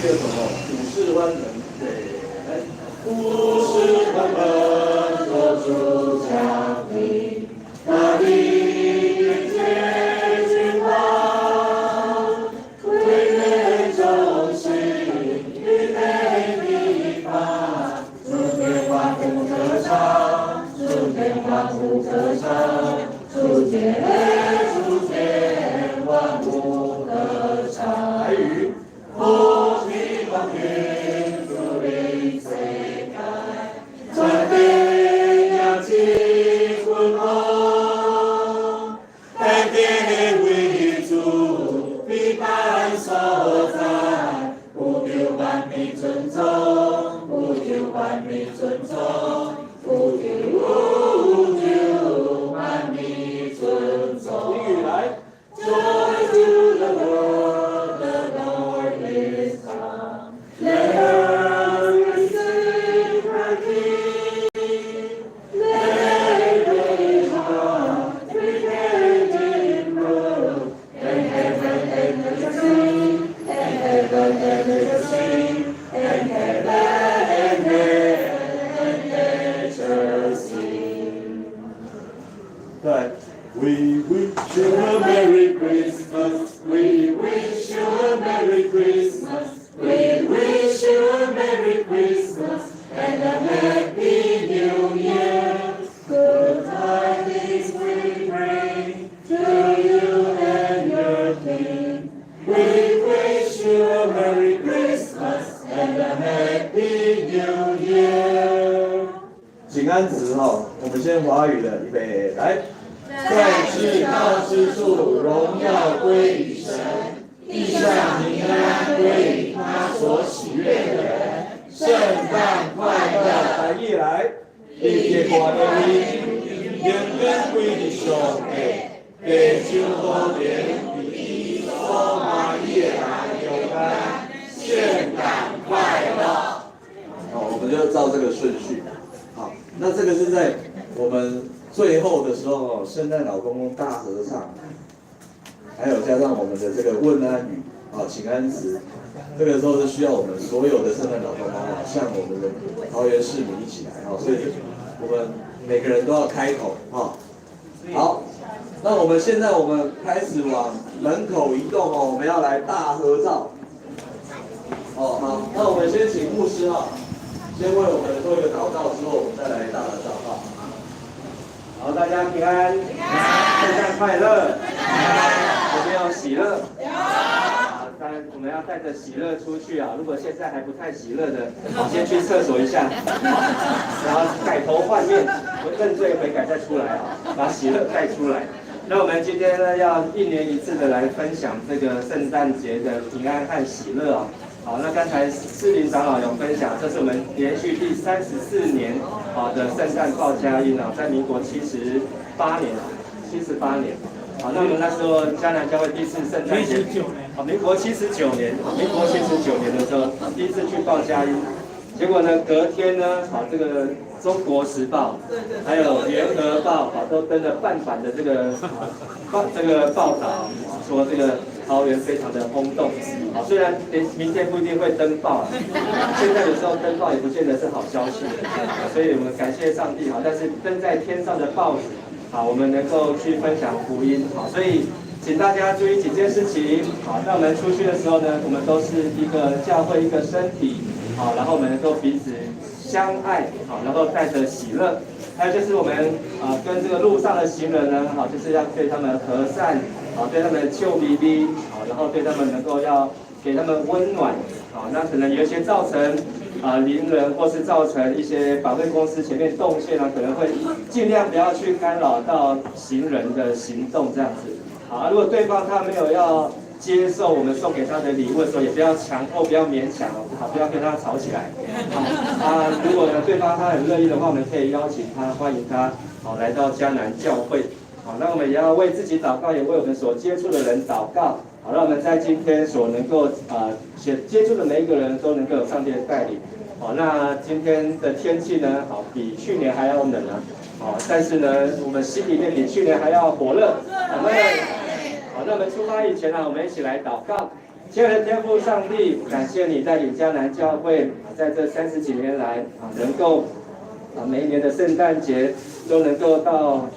第二首哦，五世湾人，对，来，五世湾人做主降临，大地皆君王，归人众心，预备地方，诸天万物歌唱，诸天万物歌唱，诸天万物歌唱。台语。我希望天主领世界，在地也起君王，在地为主，必办所在，不求万民尊重，不求万民尊重，不求万民尊重。英语来 ，Joy to the world。Let earth receive her King. Let every heart prepare in room. And heaven and earth sing. And heaven and earth sing. And heaven and nature sing. But we wish you a Merry Christmas. We wish you a Merry Christmas.We wish you a Merry Christmas and a Happy New Year. Good tidings we bring to you and your King. We wish you a Merry Christmas and a Happy New Year. 景安词哈，我们先华语的，预备来。在至高之处，荣耀归于神。地上平安归于他所喜悦的人，圣诞快乐！来一来，一切欢乐音，永远归于上帝。地球和平，以所满意来永安，圣诞快乐！好，我们就照这个顺序。好，那这个是在我们最后的时候，圣诞老公公大合唱。还有加上我们的这个问安语啊，请安词，这个时候是需要我们所有的圣诞老公公啊，向我们的桃园市民一起来啊，所以我们每个人都要开口啊。好，那我们现在开始往门口移动哦，我们要来大合照。哦，好，那我们先请牧师啊，先为我们做一个祷告之后，我们再来大合照啊。好，大家平安，圣诞快乐，有没有喜乐？有。当然我们要带着喜乐出去啊！如果现在还不太喜乐的，先去厕所一下，然后改头换面，认罪悔改再出来啊，把喜乐带出来。那我们今天呢，要一年一次的来分享这个圣诞节的平安和喜乐啊。好，那刚才士林长老有分享，这是我们连续第34年的圣诞报佳音啊，在民国78年，78年。好，那我们那时候迦南教会第一次圣诞节，民国79年，的时候第一次去报佳音，结果呢隔天呢，这个中国时报，还有联合报，都登了半版的这个报道，说这个桃园非常的轰动。虽然明天不一定会登报，现在有时候登报也不见得是好消息，所以我们感谢上帝，但是登在天上的报纸。好，我们能够去分享福音，好，所以请大家注意几件事情，好，那我们出去的时候呢，我们都是一个教会一个身体，好，然后我们能够彼此相爱，好，然后带着喜乐，还有就是我们跟这个路上的行人呢，好，就是要对他们和善，好，对他们笑眯眯，好，然后对他们能够要给他们温暖，好，那可能有一些造成邻人或是造成一些保卫公司前面动线可能会尽量不要去干扰到行人的行动这样子。好，如果对方他没有要接受我们送给他的礼物的时候，也不要强迫，不要勉强，好，不要跟他吵起来。好，如果呢对方他很乐意的话，我们可以邀请他，欢迎他，好，来到迦南教会。好，那我们也要为自己祷告，也为我们所接触的人祷告。好，让我们在今天所能够接触的每一个人都能够有上帝的带领。好，那今天的天气呢，好，比去年还要冷啊。好，但是呢，我们心里面比去年还要火热。好，那那么出发以前呢，我们一起来祷告。亲爱的天父上帝，感谢你带领迦南教会在这30几年来能够每一年的圣诞节都能够到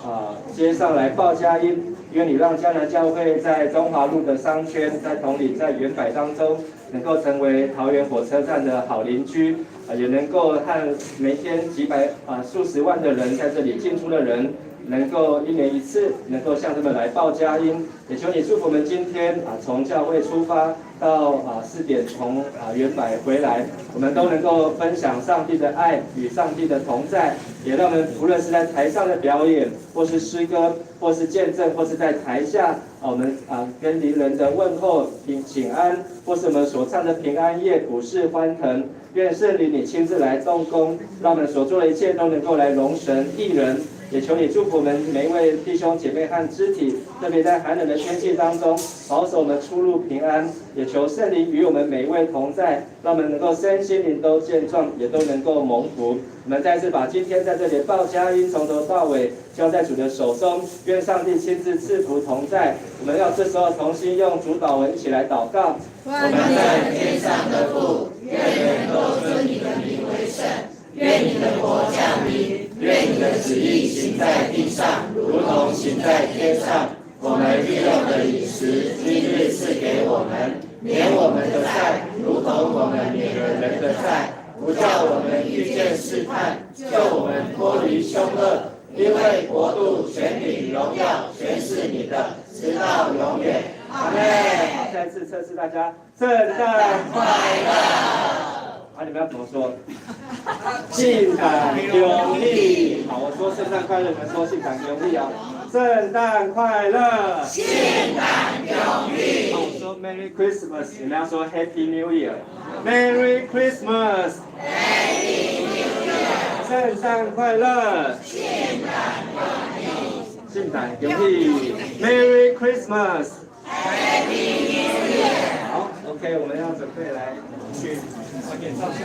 街上来报佳音。愿你让迦南教会在中华路的商圈，在统领，在原百当中，能够成为桃园火车站的好邻居，也能够和每天几百数十万的人在这里进出的人，能够1年1次，能够向他们来报佳音。也求你祝福我们今天从教会出发到4点从原百回来，我们都能够分享上帝的爱与上帝的同在，也让我们无论是在台上的表演，或是诗歌，或是见证，或是在台下我们跟邻人的问候请安，或是我们所唱的平安夜普世欢腾。愿圣灵你亲自来动工，让我们所做的一切都能够来荣神益人。也求你祝福我们每一位弟兄姐妹和肢体，特别在寒冷的天气当中，保守我们出入平安。也求圣灵与我们每一位同在，让我们能够身心灵都健壮，也都能够蒙福。我们再次把今天在这里报佳音从头到尾交在主的手中，愿上帝亲自赐福同在。我们要这时候重新用主祷文一起来祷告。我们在天上的父，愿人都尊你的名为圣。愿你的国降临，愿你的旨意行在地上，如同行在天上。我们日用的饮食，今日赐给我们，免我们的债，如同我们免了人的债，不叫我们遇见试探，救我们脱离凶恶。因为国度、权柄、荣耀，全是你的，直到永远。阿们。再次测试大家，圣诞快乐！你们要怎么说？性感有力。好，我说圣诞快乐，你们说性感有力啊！圣诞快乐，性感有力。好，我说 Merry Christmas， 你们要说 Happy New Year。Merry Christmas，Happy New Year。圣诞快乐，性感有力。性感有力 ，Merry Christmas，Happy New Year。好 ，OK， 我们要准备来去。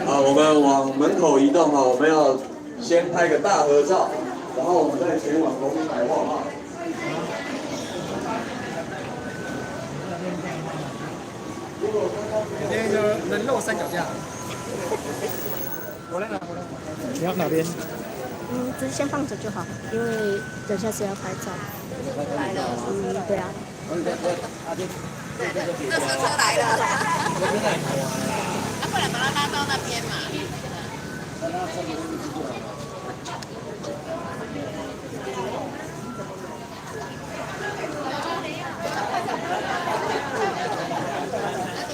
我们往门口移动我们要先拍个大合照，然后我们再前往国民百货那个人肉三脚架。你要哪边？只是先放着就好，因为等下是要拍照。来了。对啊。那车来了。不然把它拉到那边嘛。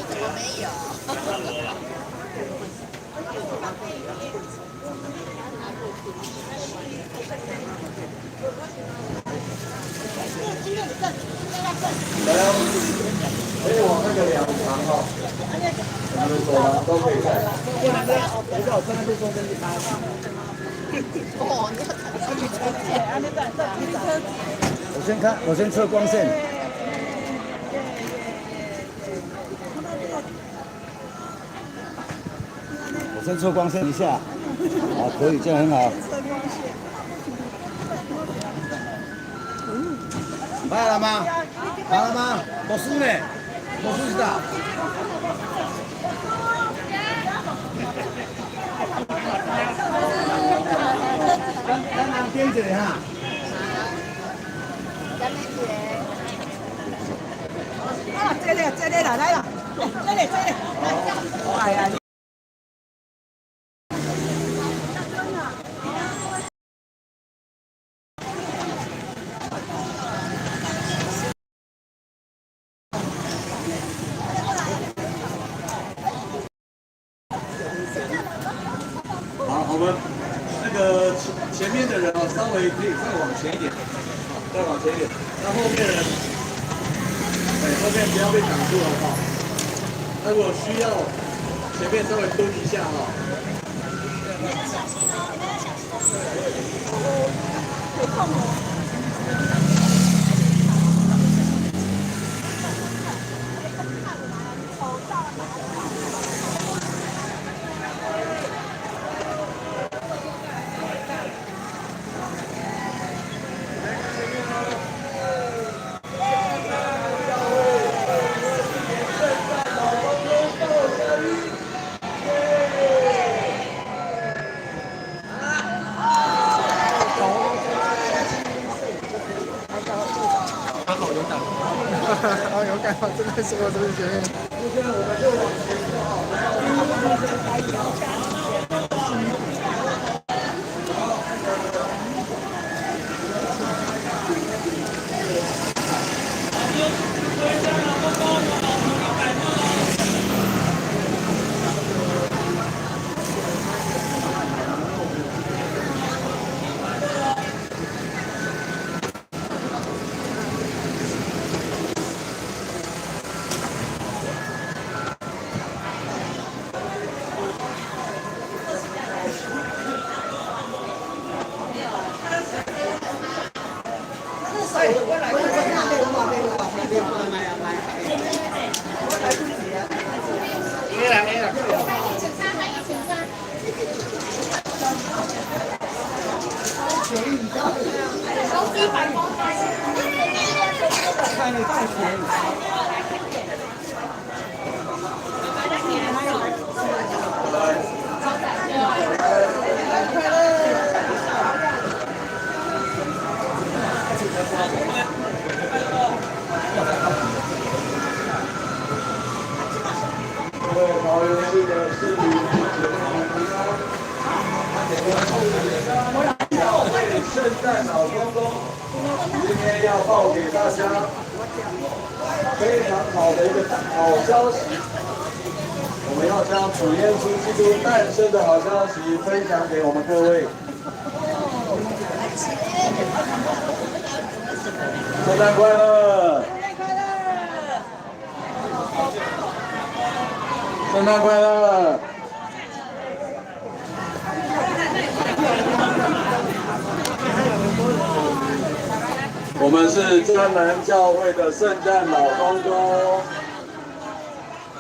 怎么没有？可以往那个2旁我们走廊都可以在。我叫我站在路中间去拍。哦，我先测光线。我先测光线一下。好，可以，这样很好。拍了吗？拍了吗？我输呢，我输的。咱拿边子哈。这里来了，这里。哎呀。我们那个前面的人稍微可以再往前一点，再往前一点，那后面人，后面不要被挡住了哈。那如果需要，前面稍微蹲一下哈。有空吗？好有感，真的是我都是觉得。现在我们就往前就各位桃园市的市民，教会圣诞老公公今天要报给大家非常好的一个好消息，我们要将主耶稣基督诞生的好消息分享给我们各位。圣诞快乐！圣诞快乐！我们是专门教会的圣诞老公公，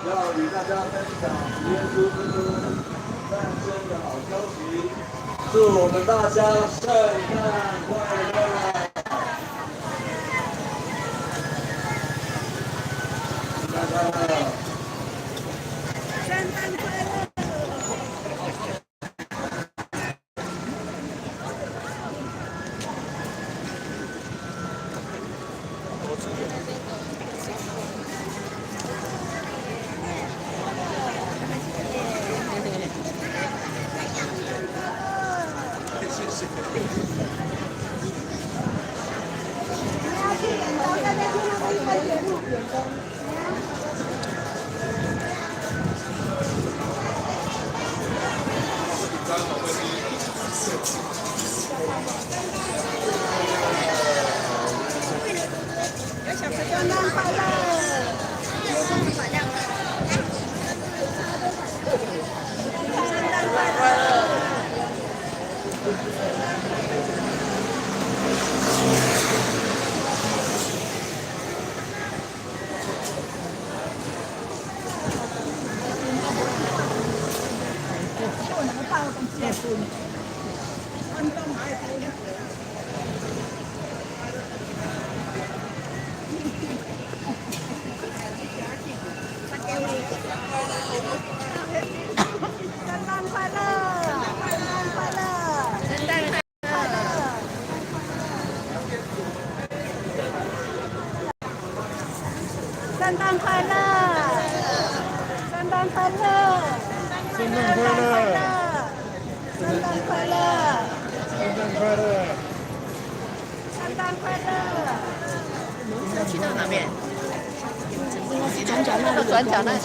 要与大家分享耶稣基督诞生的好消息，祝我们大家圣诞快乐！圣诞快乐！圣诞快乐！圣诞快乐！圣诞快乐！圣诞快乐！圣诞快乐！圣诞快乐！要去到哪边？应该是转角那里。转角那里。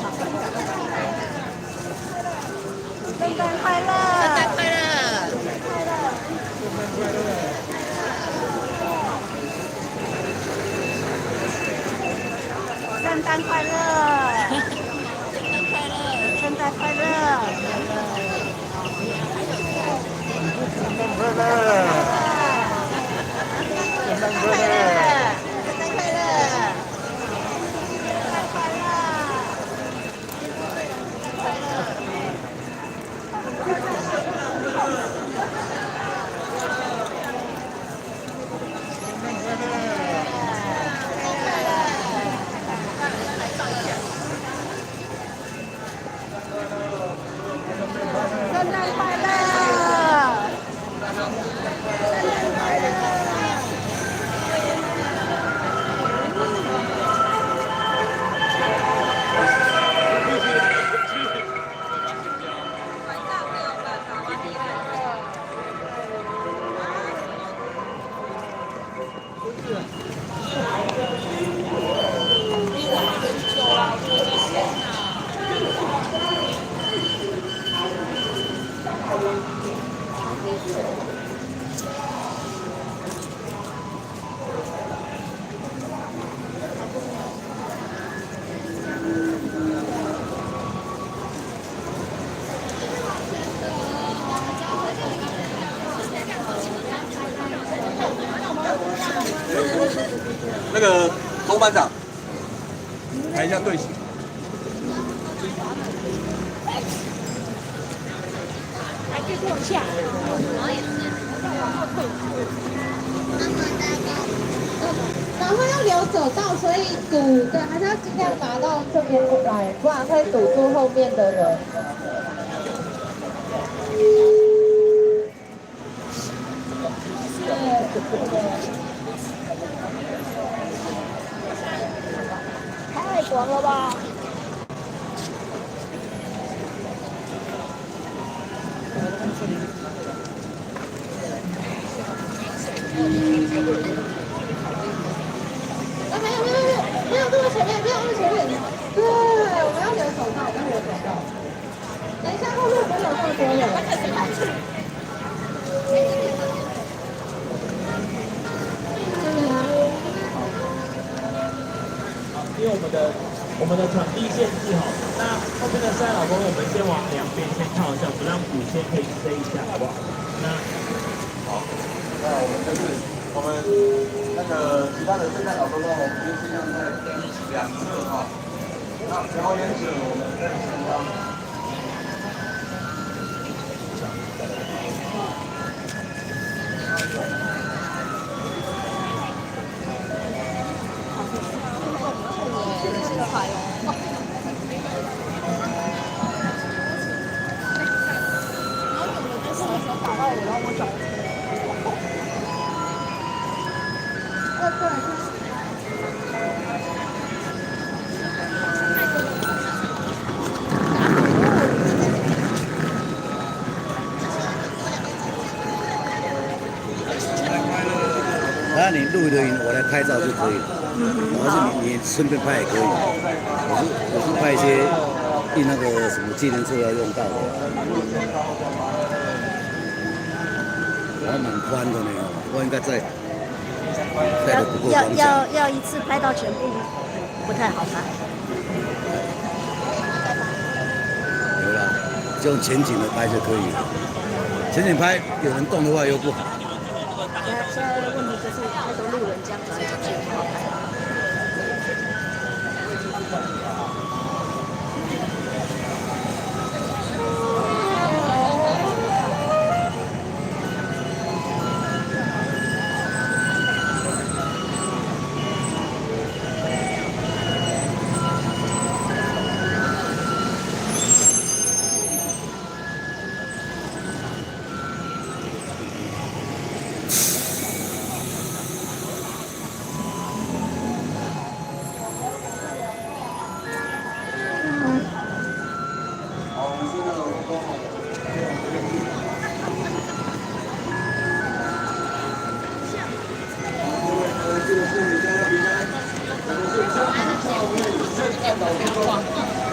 圣诞快乐！圣诞快乐！圣诞快乐！圣诞快乐！快乐！圣诞快乐！班长，排一下队形。还可以往下。然后要留走道，所以堵的还是要尽量拿到这边来，不然会堵住后面的人。太广了吧！没有这么前面，没有那么前面。对，我们要留手套，我们要留手套。等一下后面没有这么多人。因为我们的场地限制哈，那后面的3老公我们先往两边先靠一下，不让鼓先可以飞一下，好不好？好，那我们就是我们那个其他的圣诞老公公，我们就尽量在两侧哈。那表演者我们在前方。那你录的音，我来拍照就可以了。然后是你顺便拍也可以。我是拍一些印那个什么纪念册要用到的。还蛮宽的呢，我应该再带的不够方向。要一次拍到全部，不太好拍。有啦，就用前景的拍就可以了。前景拍有人动的话又不好。现在问题就是太多路人这样走来走去，不好拍。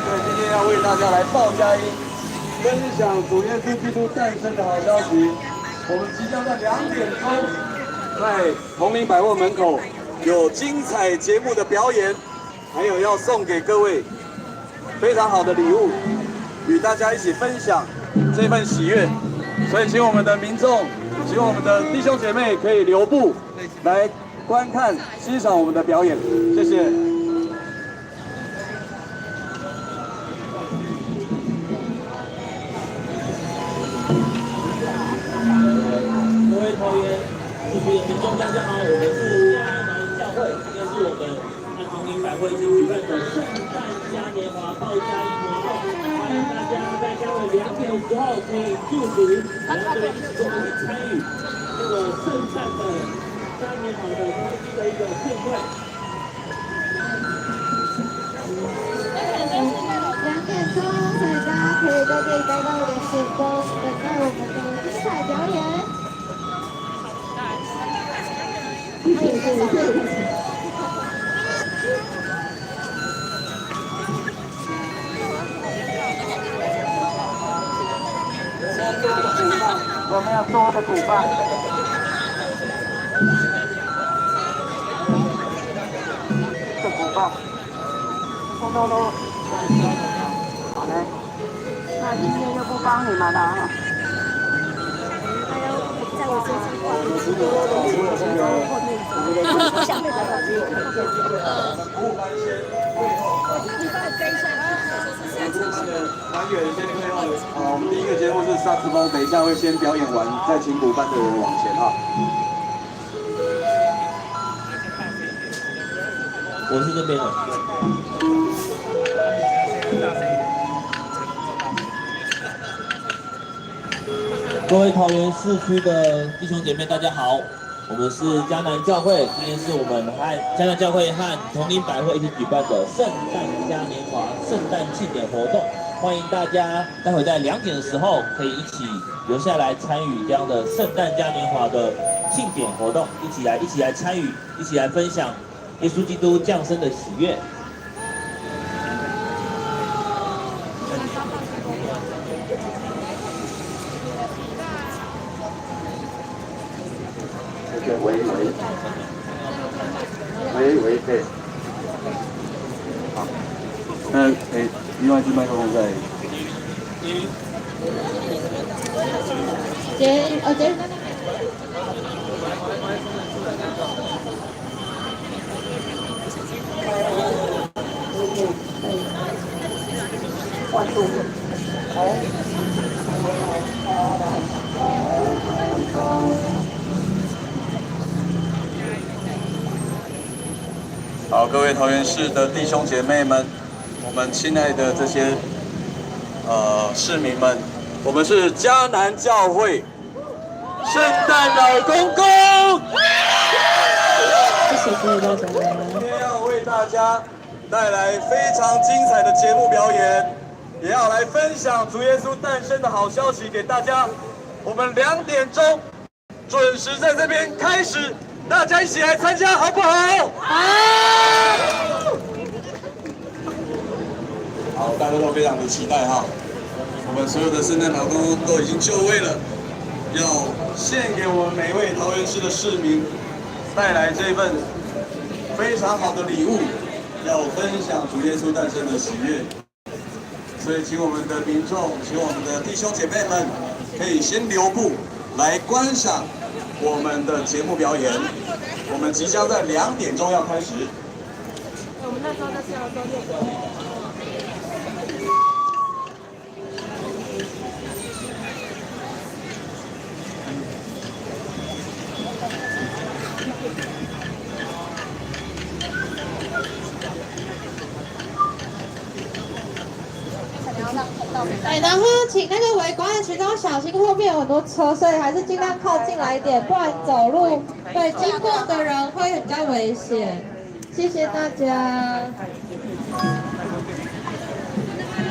对，今天要为大家来报佳音，分享主耶稣基督诞生的好消息。我们即将在2点钟，在同林百货门口有精彩节目的表演，还有要送给各位非常好的礼物，与大家一起分享这份喜悦。所以，请我们的民众，请我们的弟兄姐妹可以留步来观看、欣赏我们的表演。谢谢。各位桃园市区的民众，大家好，我们是嘉南教会，这是我们同林百货已经举办的圣诞嘉年华报佳音活动，欢迎大家在下午2点的时候可以驻足，然后跟我们一起参与这个圣诞的嘉年华的开机的一个盛会。2点钟，所以大家可以在这里待到2点钟，等待我们的精彩表演。我们要多的鼓棒。这鼓棒，通通都。好嘞，那今天就不帮你们了哈。还有在我身上挂了很多东西，然后后面走，我想你帮我跟一下。团员先会我们第一个节目是萨克斯风，等一下会先表演完，再请鼓班的人往前哈。我是这边的。各位桃园市区的弟兄姐妹，大家好，我们是迦南教会，今天是我们和迦南教会和同林百货一起举办的圣诞嘉年华圣诞庆典活动，欢迎大家待会在2点的时候可以一起留下来参与这样的圣诞嘉年华的庆典活动，一起来参与，一起来分享耶稣基督降生的喜悦。喂，对。好。另外一支麦克风在。姐。换度。好，各位桃园市的弟兄姐妹们，我们亲爱的这些市民们，我们是迦南教会圣诞老公公。谢谢各位大家。今天要为大家带来非常精彩的节目表演，也要来分享主耶稣诞生的好消息给大家。我们2点钟准时在这边开始。大家一起来参加，好不好？好！好，大家都非常的期待哈。我们所有的圣诞老公公都已经就位了，要献给我们每位桃园市的市民带来这份非常好的礼物，要分享主耶稣诞生的喜悦。所以，请我们的民众，请我们的弟兄姐妹们，可以先留步来观赏我们的节目表演，我们即将在2点钟要开始。我们那时候在下的时候6点。然后请那个围观的群众小心，后面有很多车，所以还是尽量靠近来一点，不然走路对经过的人会比较危险。谢谢大家。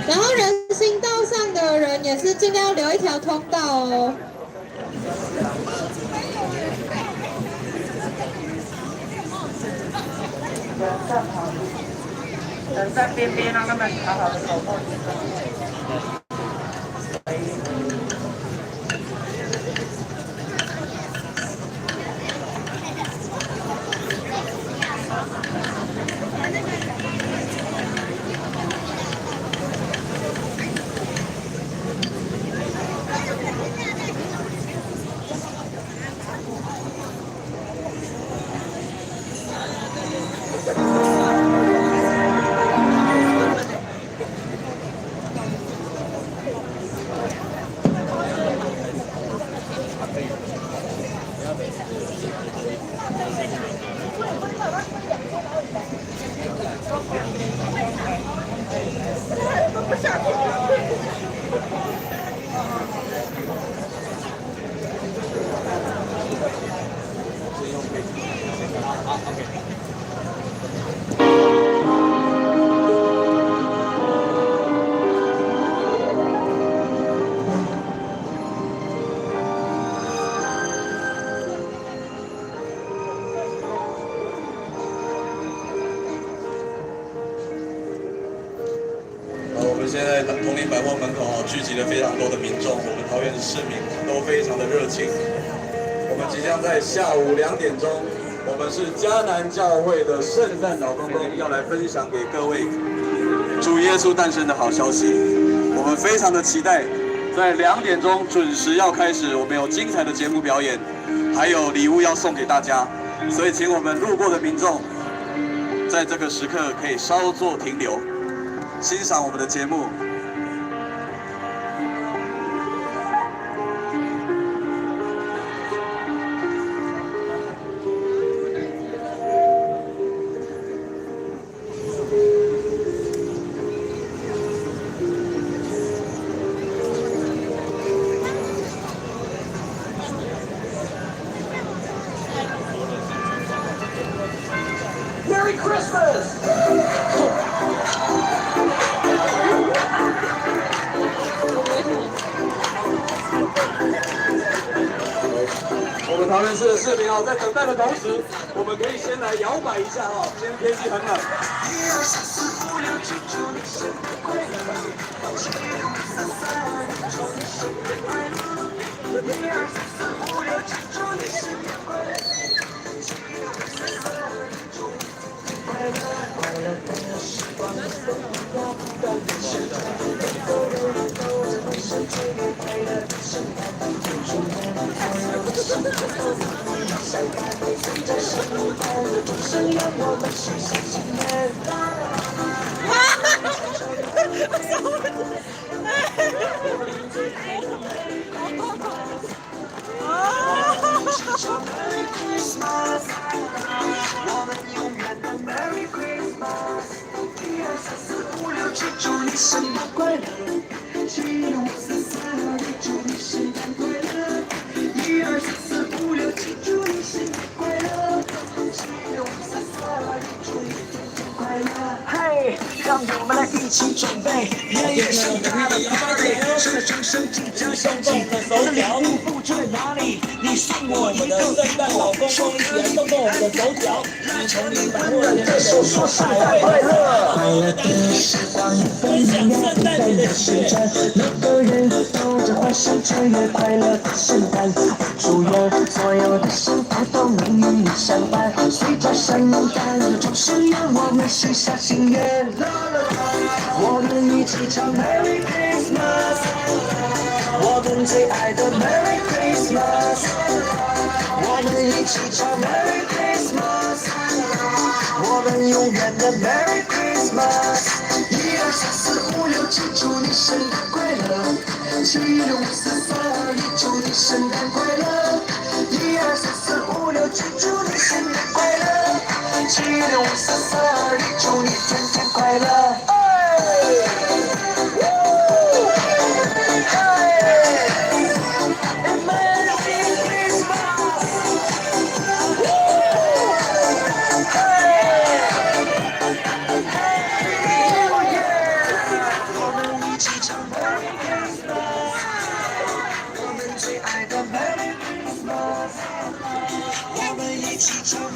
然后人行道上的人也是尽量留一条通道哦。人在边边，让他们好好的走过。现在同林百货门口聚集了非常多的民众，我们桃园的市民都非常的热情。我们即将在下午2点钟，我们是迦南教会的圣诞老公公要来分享给各位主耶稣诞生的好消息。我们非常的期待在2点钟准时要开始，我们有精彩的节目表演，还有礼物要送给大家，所以请我们路过的民众，在这个时刻可以稍作停留，欣赏我们的节目。Merry Christmas! 我们桃园市的市民在等待的同时，我们可以先来摇摆一下今天天气很冷。祝你圣诞快乐！7、6、5、4、3、2、1，祝你圣诞快乐！1、2、3、4、5、6、7，祝你圣诞快乐！7、6、5、4、3、2、1，祝你圣诞快乐！嘿，让我们来一起准备，夜夜盛大的 party， 这个钟声即将响起，这礼物不知在哪里，你送我一个圣诞老公公，一起来动动我们的手脚，让从你把我的手说圣诞快乐！快乐的时光，分享圣诞节的时辰，每个人都在幻想这个快乐的圣诞。祝愿所有的圣诞都能与你相伴，随着圣诞的钟声，让我们许下心愿。我们一起唱 Merry Christmas， 我们最爱的 Merry Christmas， 我们一起唱 Merry Christmas， 我们永远的 Merry Christmas。1、2、3、4、5、6、7，祝你圣诞快乐！7、6、5、4、3、2、1，祝你圣诞快乐！1、2、3、4、5、6、7，祝你圣诞快乐！7、6、5、4、3、2、1，祝你天天快乐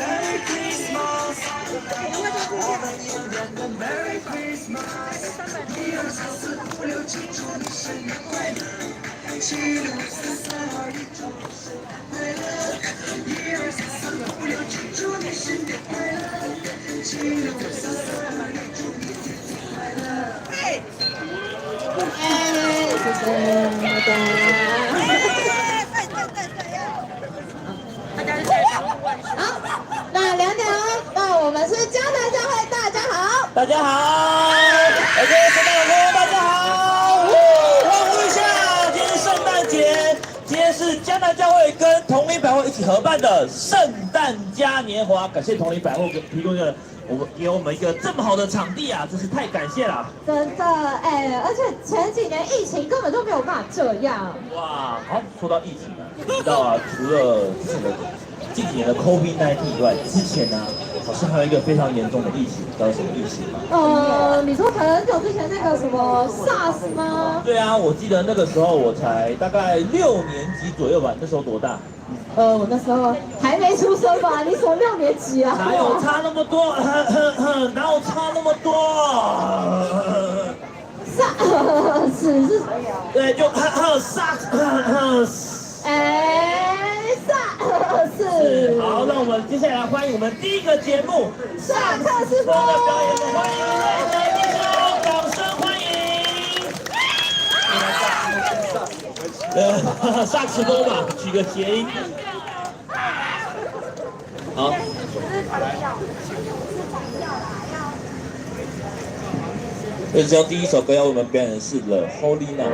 ！Merry Christmas， 我们永远的 Merry Christmas。1、2、3、4、5、6、7，祝你生日快乐！7、6、5、4、3、2、1，祝你生日快乐！1、2、3、4、5、6、7，祝你生日快乐！7、6、5、4、3、2、1，祝你天天快乐！谢谢大家。好，那2点哦，那我们是迦南教会，大家好，大家好 ，OK， 圣诞老公大家好，欢呼一下！今天是圣诞节，今天是迦南教会跟同林百货一起合办的圣诞嘉年华，感谢同林百货提供给我们一个这么好的场地啊，真是太感谢了。真的而且前几年疫情根本就没有办法这样。哇，好，说到疫情啊，你知道啊，除了近几年的 COVID-19 以外，之前呢，好像还有一个非常严重的疫情，知道什么疫情吗？你说很久之前那个什么 SARS 吗？对啊，我记得那个时候我才大概6年级左右吧，那时候多大？我那时候还没出生吧？你说6年级啊？哪有差那么多？哪有差那么多？SARS 是？对，就SARS。是。好，那我们接下来欢迎我们第一个节目上课师傅的表演，欢迎来宾，掌声欢迎。萨克斯风嘛，取个谐音。好。这时候第一首歌要为我们表演的是《The Holy Night》。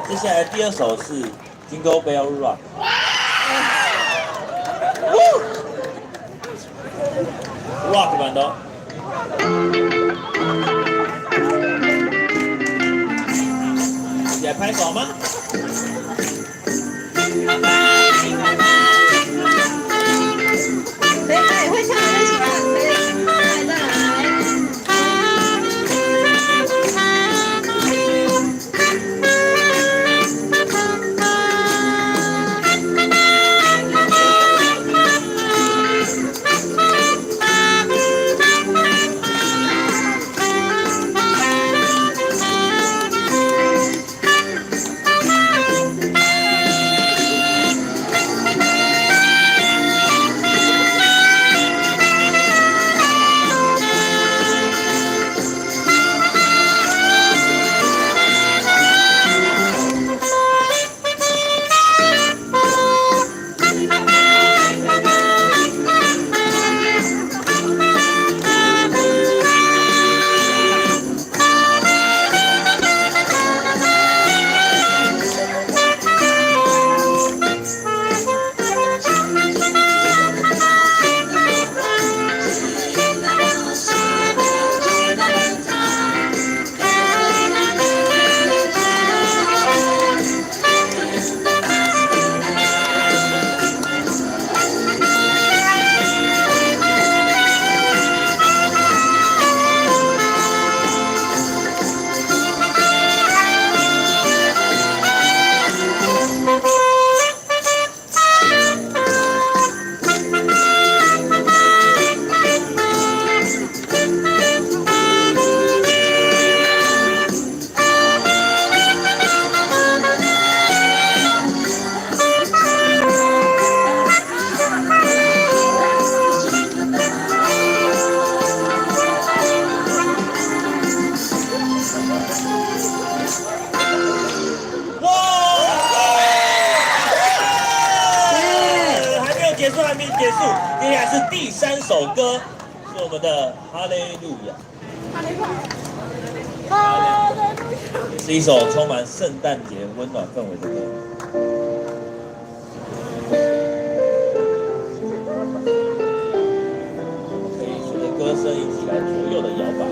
接下来第二首是 Jingle Bell Rock，Rock 版的哦。一起来拍手吗？谁会唱就起来，谁来。来是第3首歌，是我们的《哈利路亚》。是一首充满圣诞节温暖氛围的歌。可以随着歌声一起来左右的摇摆。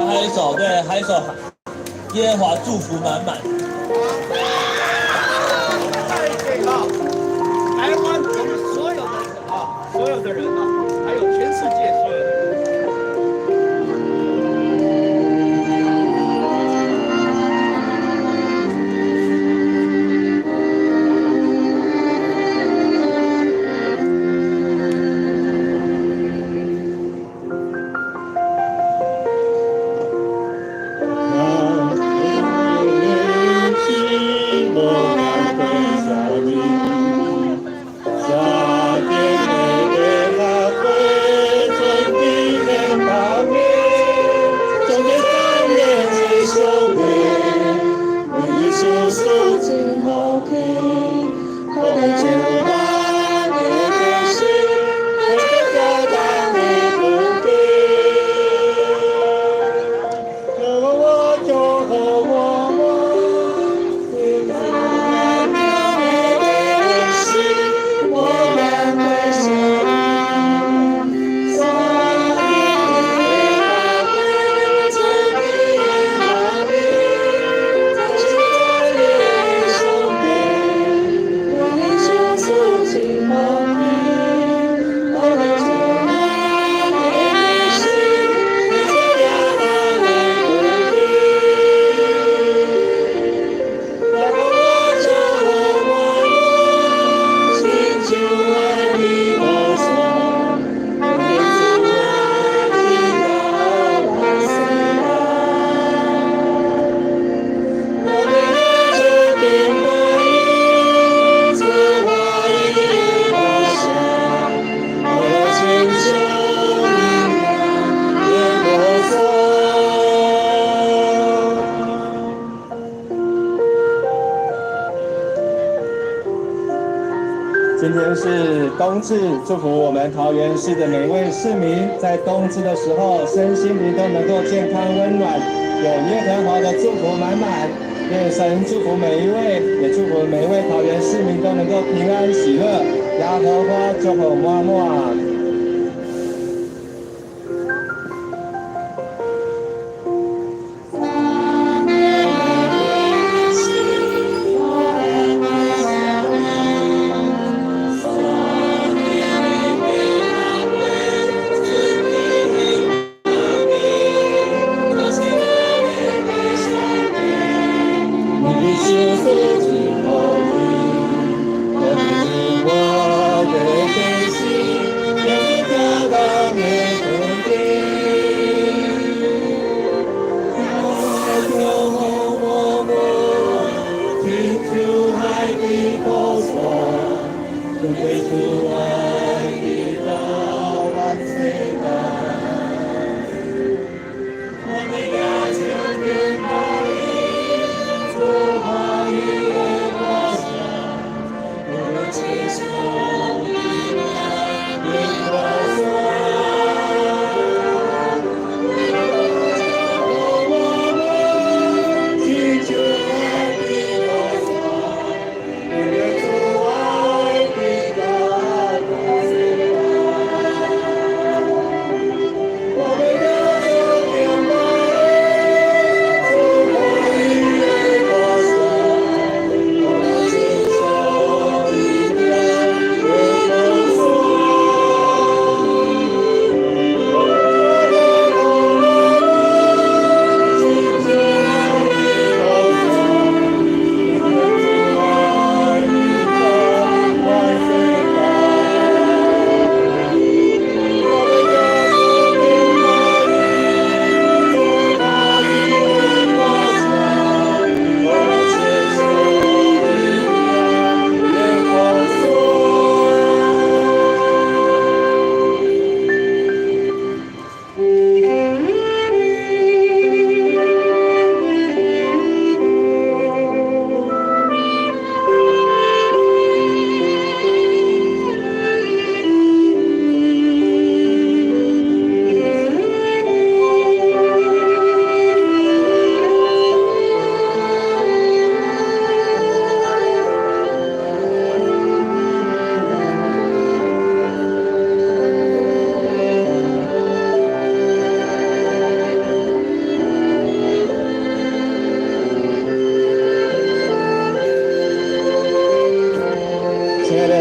还有一首，对，还有一首耶和华祝福满满。台湾我们所有的所有的人还有全世界所有的人。心今天是冬至，祝福我们桃园市的每位市民在冬至的时候，身心灵都能够健康温暖，有耶和华的祝福满满。愿神祝福每一位，也祝福每一位桃园市民都能够平安喜乐，耶和华祝福满满。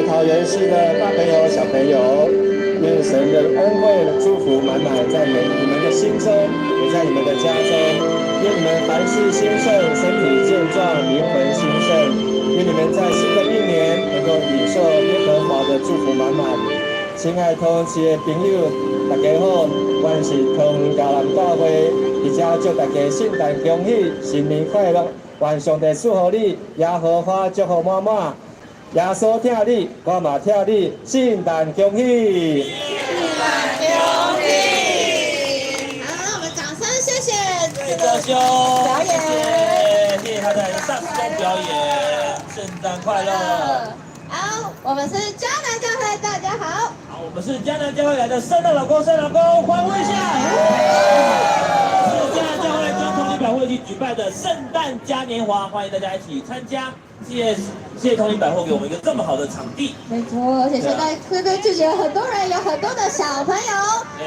桃园市的大朋友、小朋友，愿神的恩惠、祝福满满在你们的心中，也在你们的家中。愿你们凡事兴盛，身体健壮，灵魂兴盛。愿你们在新的一年能够领受耶和华的祝福满满。亲爱同市的朋友，大家好，我是桃园嘉南教会，伫遮祝大家圣诞恭喜，新年快乐，愿上帝祝福你，耶和华祝福满满。耶稣听你，我嘛听你，圣诞恭喜！圣诞恭喜！好，让我们掌声谢谢这个兄表演，谢谢他的上中表演，圣诞快乐！好，我们是迦南教会，大家好。好，我们是迦南教会来的圣诞老公，圣诞老公，欢呼一下！是迦南教会跟同理百货一起举办的圣诞嘉年华，欢迎大家一起参加。谢谢同理百货给我们一个这么好的场地。没错，而且现在这个季节很多人，有很多的小朋友。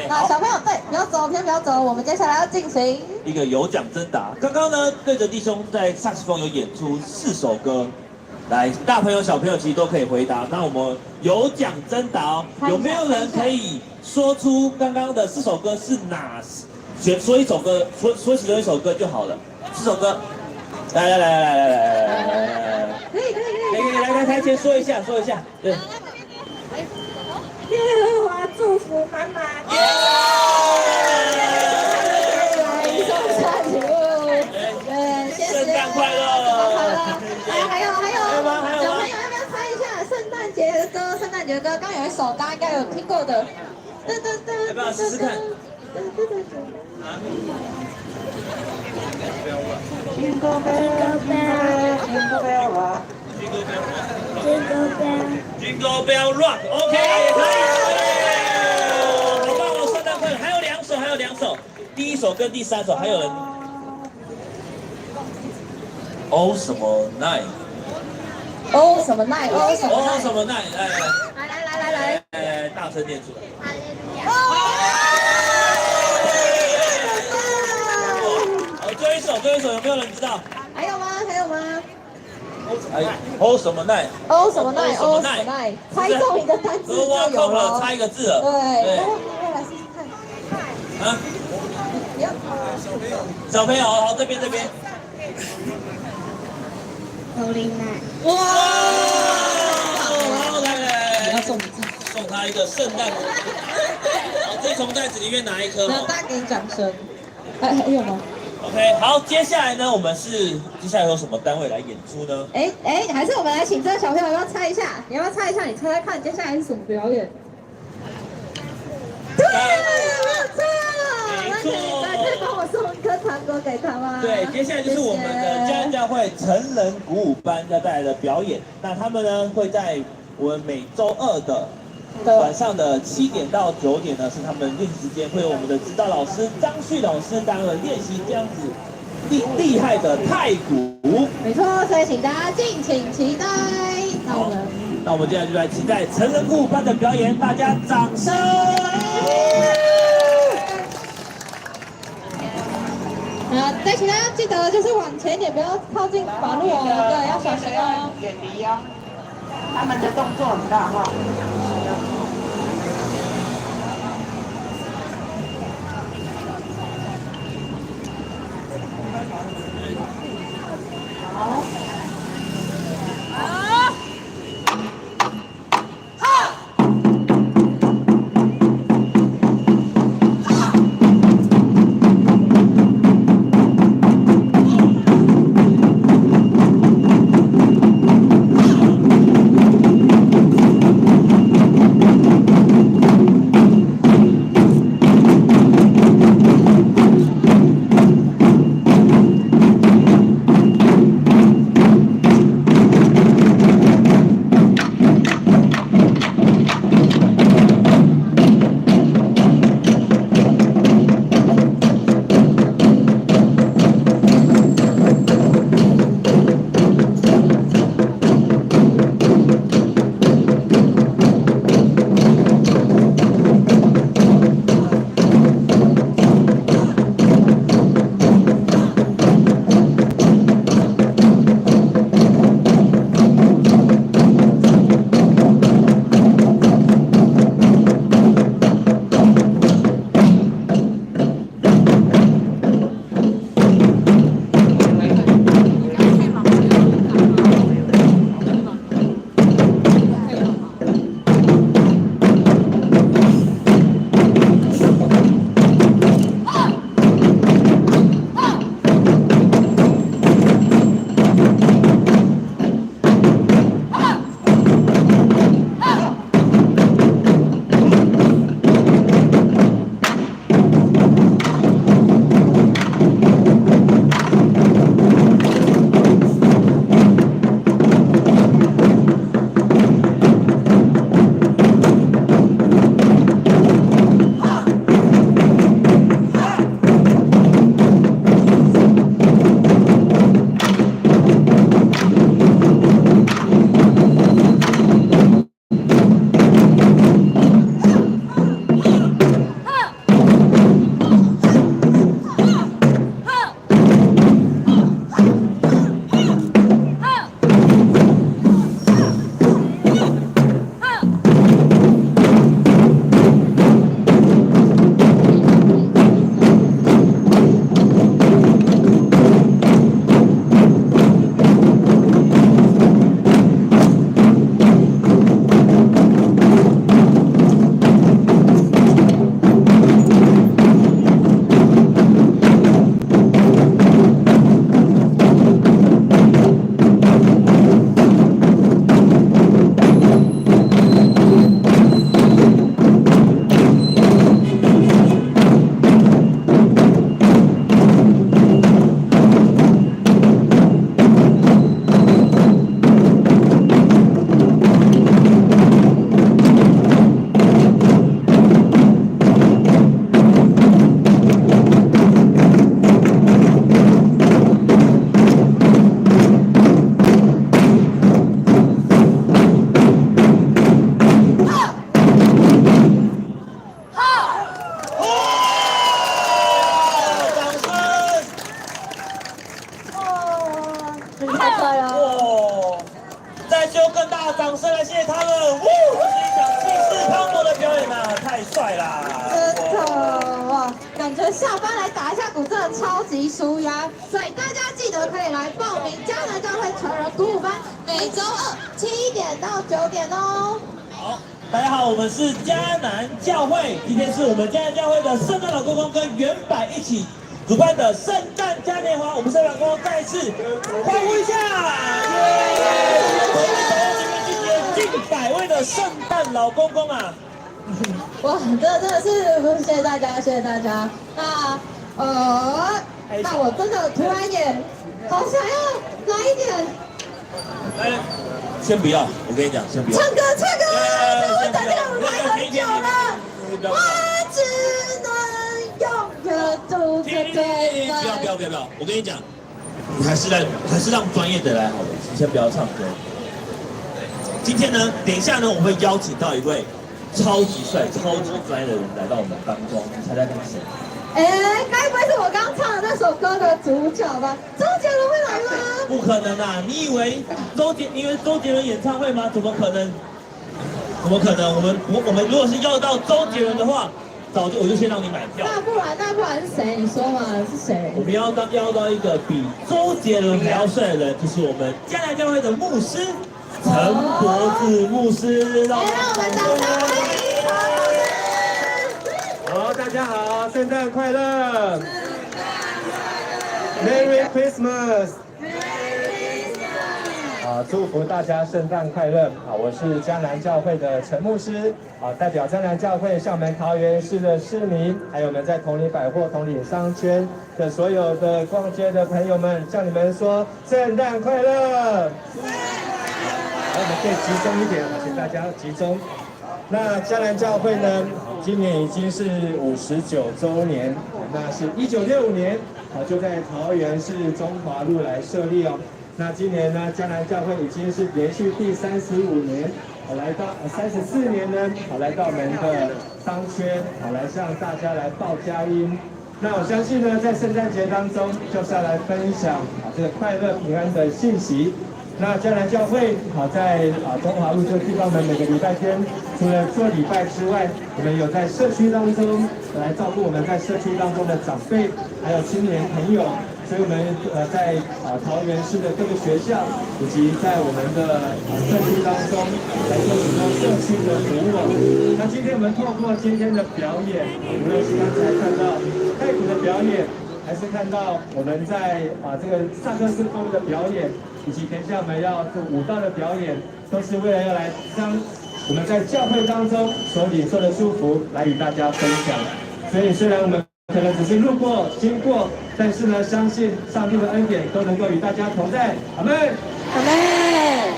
那小朋友对，不要走，先不要走，我们接下来要进行一个有奖征答。刚刚呢，对着弟兄在萨克斯风有演出4首歌。来，大朋友、小朋友其实都可以回答。那我们有奖征答哦，有没有人可以说出刚刚的4首歌是哪？说一首歌，说其中一首歌就好了。4首歌，来，可以，来台前说一下。对。耶和华祝福满满。圣诞快乐！还有，小朋友要不要猜一下圣诞节的歌？圣诞节的歌，刚有一首大家应该有听过的。要不要试试看？Jingle bell, jingle bell, jingle bell rock. Jingle bell, Jingle Jingle Bell Rock，OK， 也可以，好棒哦，圣诞快乐！还有2首，还有2首，第1首跟第3首还有人。哦什么 night？ 哦什么 night？ 哦什么 night？ 哦什么 night？ 来，大声念出来。好，最后一首有没有人知道？还有吗？还有吗？哎，哦什么 night？ 哦什么 night？ 哦什么 night？ 猜中一个单词就有了，差一个字了。对，来试试看。啊，不要。小朋友，好，这边。Holy night。哇！好，来，要送他一个圣诞礼物。好，这从袋子里面拿一颗。那大家给你掌声。还有吗？ OK， 好，接下来呢，接下来有什么单位来演出呢？还是我们来请这个小朋友要不要猜一下？你要不要猜一下？你猜猜看，接下来是什么表演？对，没错。来，可以帮我送一颗糖果给他吗？对，接下来就是我们的家人教会成人鼓舞班要带来的表演。那他们呢会在我们每周2的晚上的7点到9点呢，是他们练习时间，会有我们的指导老师张旭老师带他们练习这样子厉害的太鼓。没错，所以请大家敬请期待。那我们接下来就来期待成人鼓舞班的表演，大家掌声！再请大家记得就是往前一点，不要靠近马路哦，对，要小心哦。远离哦，他们的动作很大哈。太可爱了！哇！再就更大的掌声来谢谢他们！哇，这是一场气势磅礴的表演啊，太帅啦！真的哇，感觉下班来打一下鼓真的超级舒压，所以大家记得可以来报名迦南教会成人鼓舞班，每周二7点到9点哦。好，大家好，我们是迦南教会，今天是我们迦南教会的圣诞老公公跟原版一起主办的圣诞嘉年华，我们圣诞老公公再次欢呼一下！近100位的圣诞老公公啊！哇，真的是谢谢大家，谢谢大家。那我真的突然也好想要来一点来，先不要，我跟你讲，先不要。唱歌，我等这个来很久了，我只能永远独自对待。不要！我跟你讲，你还是让专业的来好了，你先不要唱歌。今天呢，等一下呢，我会邀请到一位超级帅、超级专业的人来到我们当中，你猜猜看谁？该不会是我刚唱的那首歌的主角吧？周杰伦会来吗？不可能啊！你以为周杰伦演唱会吗？怎么可能？我们如果是要到周杰伦的话，我就先让你买票。那不然是谁？你说嘛，是谁？我们要到一个比周杰伦还要帅的人，就是我们迦南教会的牧师陈柏志牧师。让我们掌声欢迎陈牧师。好，大家好，圣诞快乐 ！Merry Christmas！ 祝福大家圣诞快乐！我是迦南教会的陈牧师，代表迦南教会向我们桃园市的市民，还有我们在同里百货、同里商圈的所有的逛街的朋友们，向你们说圣诞快乐！我们可以集中一点，请大家集中。那迦南教会呢，今年已经是59周年，那是1965年，就在桃园市中华路来设立哦。那今年呢，迦南教会已经是连续第35年，来到34年呢，来到我们的商圈，来向大家来报佳音。那我相信呢，在圣诞节当中，就是要来分享这个快乐平安的信息。那迦南教会在中华路这个地方呢，每个礼拜天除了做礼拜之外，我们有在社区当中来照顾我们在社区当中的长辈，还有青年朋友。所以我们在桃园市的各个学校，以及在我们的社区当中来做许多社区的服务。那今天我们透过今天的表演，无论是刚才看到太鼓的表演，还是看到我们在这个萨克斯风的表演，以及等一下我们要做舞蹈的表演，都是为了要来将我们在教会当中所领受的祝福来与大家分享。所以虽然我们可能只是路过、经过，但是呢，相信上帝的恩典都能够与大家同在。阿们，阿们。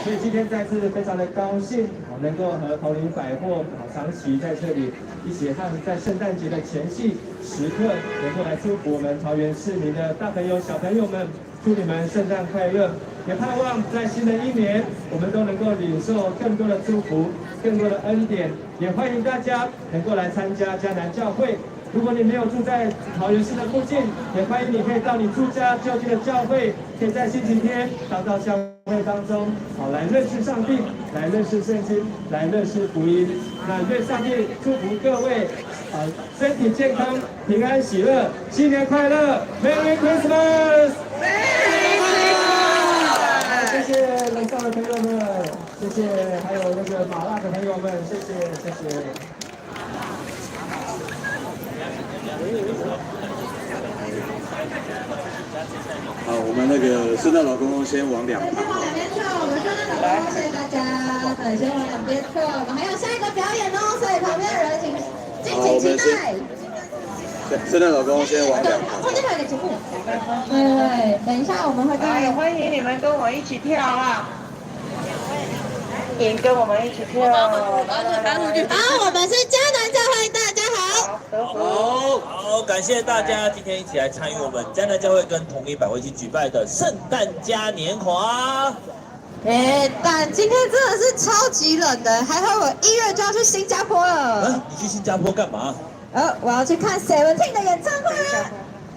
所以今天再次非常的高兴，能够和同林百货长期在这里一起和在圣诞节的前夕时刻，能够来祝福我们桃园市民的大朋友、小朋友们，祝你们圣诞快乐！也盼望在新的一年，我们都能够领受更多的祝福、更多的恩典。也欢迎大家能够来参加迦南教会。如果你没有住在桃园市的附近，也欢迎你可以到你住家就近的教会，可以在星期天到教会当中，来认识上帝，来认识圣经，来认识福音。那愿上帝祝福各位，身体健康，平安喜乐，新年快乐 ，Merry Christmas！ 谢谢楼上的朋友们，谢谢，还有那个麻辣的朋友们，谢谢。好，我们那个圣诞老公公先往两旁。先往两边跳，我们圣诞老公公，谢谢大家。对，先往两边跳，我们还有下一个表演哦，所以旁边的人请敬请期待。圣诞老公公先往两旁。中间还有个节目。对，等一下我们会哎，欢迎你们跟我一起跳啊！请跟我们一起跳。好，我们是迦南教会，大家好。好，感谢大家今天一起来参与我们迦南教会跟同一百会一起举办的圣诞嘉年华。但今天真的是超级冷的，还好我1月就要去新加坡了。你去新加坡干嘛？我要去看17的演唱会啊。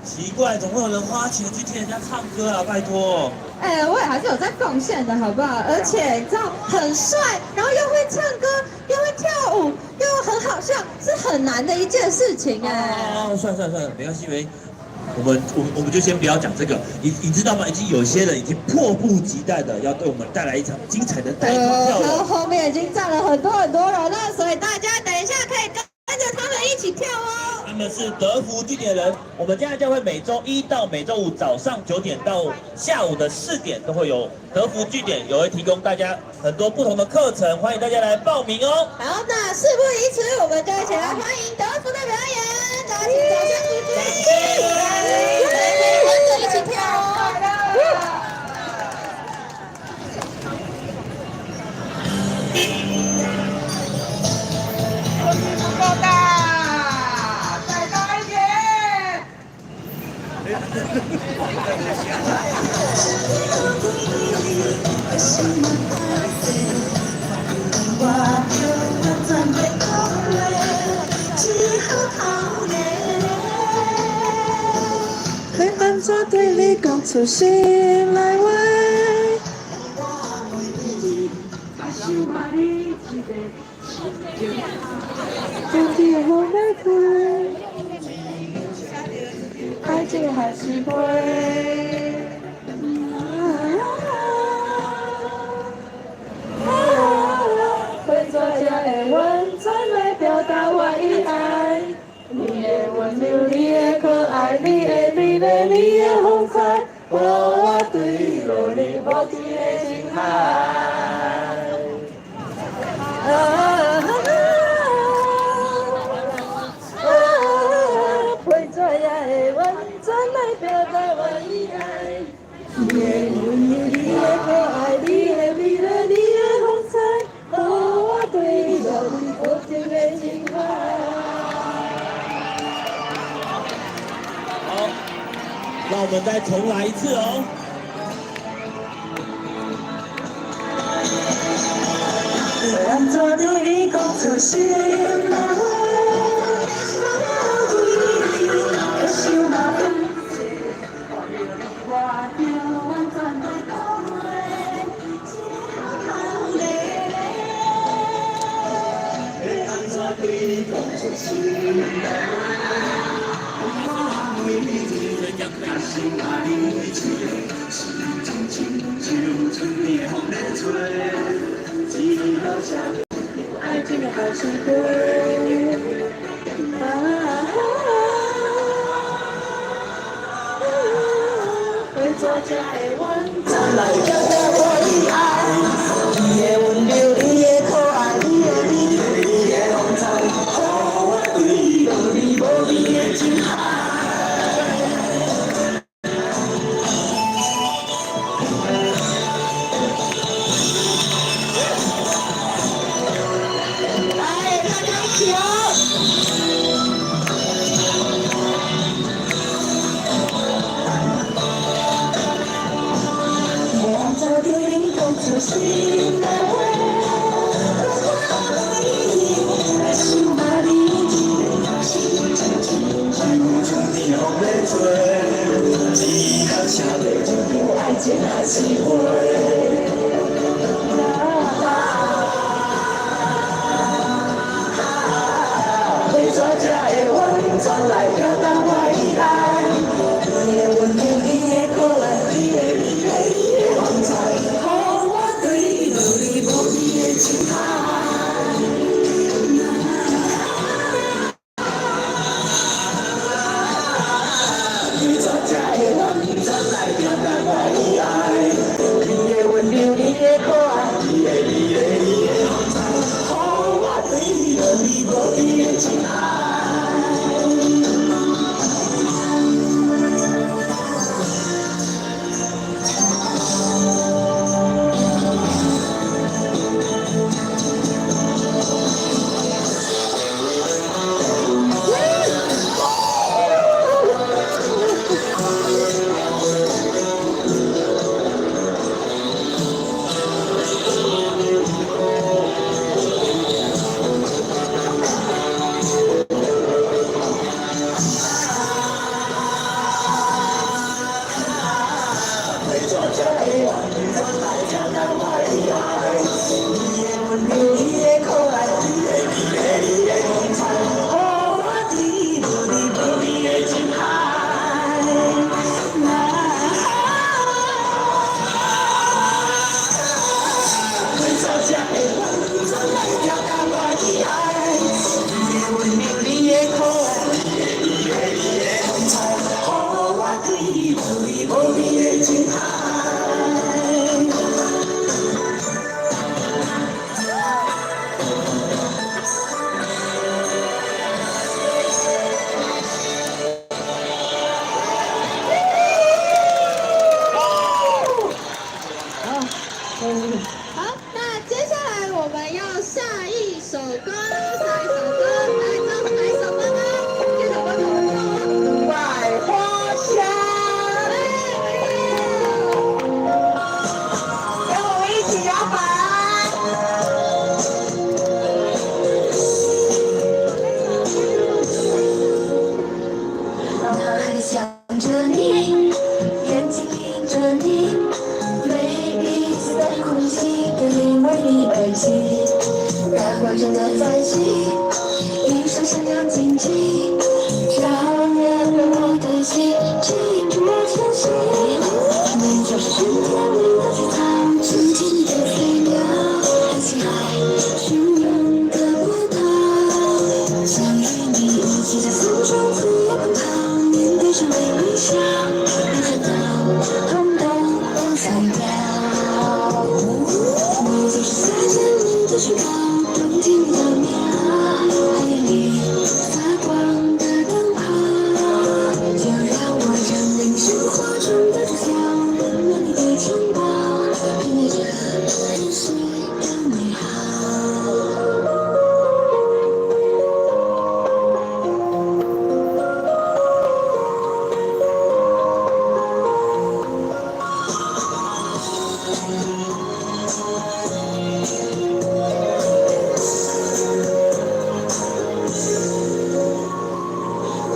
奇怪，怎么会有人花钱去听人家唱歌啊？拜托。我也还是有在贡献的，好不好？而且你知道很帅，然后又会唱歌，又会跳舞，又很好笑，是很难的一件事情哎。算了，没关系，我们就先不要讲这个。你知道吗？已经有些人已经迫不及待的要对我们带来一场精彩的带动跳然后了。后面已经站了很多人了，所以大家等一下可以跟着他们一起跳哦。他们是德福据点人，我们家的教会每周一到每周五早上9点到下午的4点都会有德福据点，也会提供大家很多不同的课程，欢迎大家来报名哦。好，那事不宜迟，我们就一起来欢迎德福的表演，大家请掌声鼓励，跟着一起跳哦。不够大，再大一点。会当作对你讲出心来话。到底有没开？爱情还是会。会作假的吻，再来表达我的爱。你的温柔，你的可爱，你的美丽，你的风采，我对你落你无尽的情海。会作假的吻，再来表达我的爱。你的温柔，你的可爱，你的美丽，你的风采，我对你落你无尽的情海。好，让我们再重来一次哦。当作对你讲出心来话，可是我着完全袂讲话，当作对你讲出心来话，为你甘心爱你一切，心情亲像春天风在吹。只好想，爱情还是会。会作假的吻，再来表达我的爱。你的温柔，你的可爱，你的美丽，你的风采，我对你落你无边的情海。心来话，心爱你，心情亲像春天风在吹，只好写落一片爱情还是会。会作假的吻，转来表达我的爱。你的温柔，你的可爱，你的美丽，你的风采。情海，你作假的吻，转来表达我的爱。好，那接下来我们要下一首歌，下一首歌，来，知道是哪一首歌吗？这首歌怎么唱？百花香，跟我们一起摇摆。脑海想着你，眼睛盯着你，每一次的呼吸都因为你而起。大光中的繁星，一双闪亮晶晶，照亮了我的心，指引着我前行。你就是春天里的菊草，春天里的飞鸟，爱情海汹涌的波涛，想与你一起在风中自由奔跑，面对着每微笑，没烦恼，通通都甩掉。你就是夏天里的雪糕，冬天里的棉袄，黑夜里发光的灯泡，就让我成为生活中的主角，温暖你的城堡，品味着人世的美好。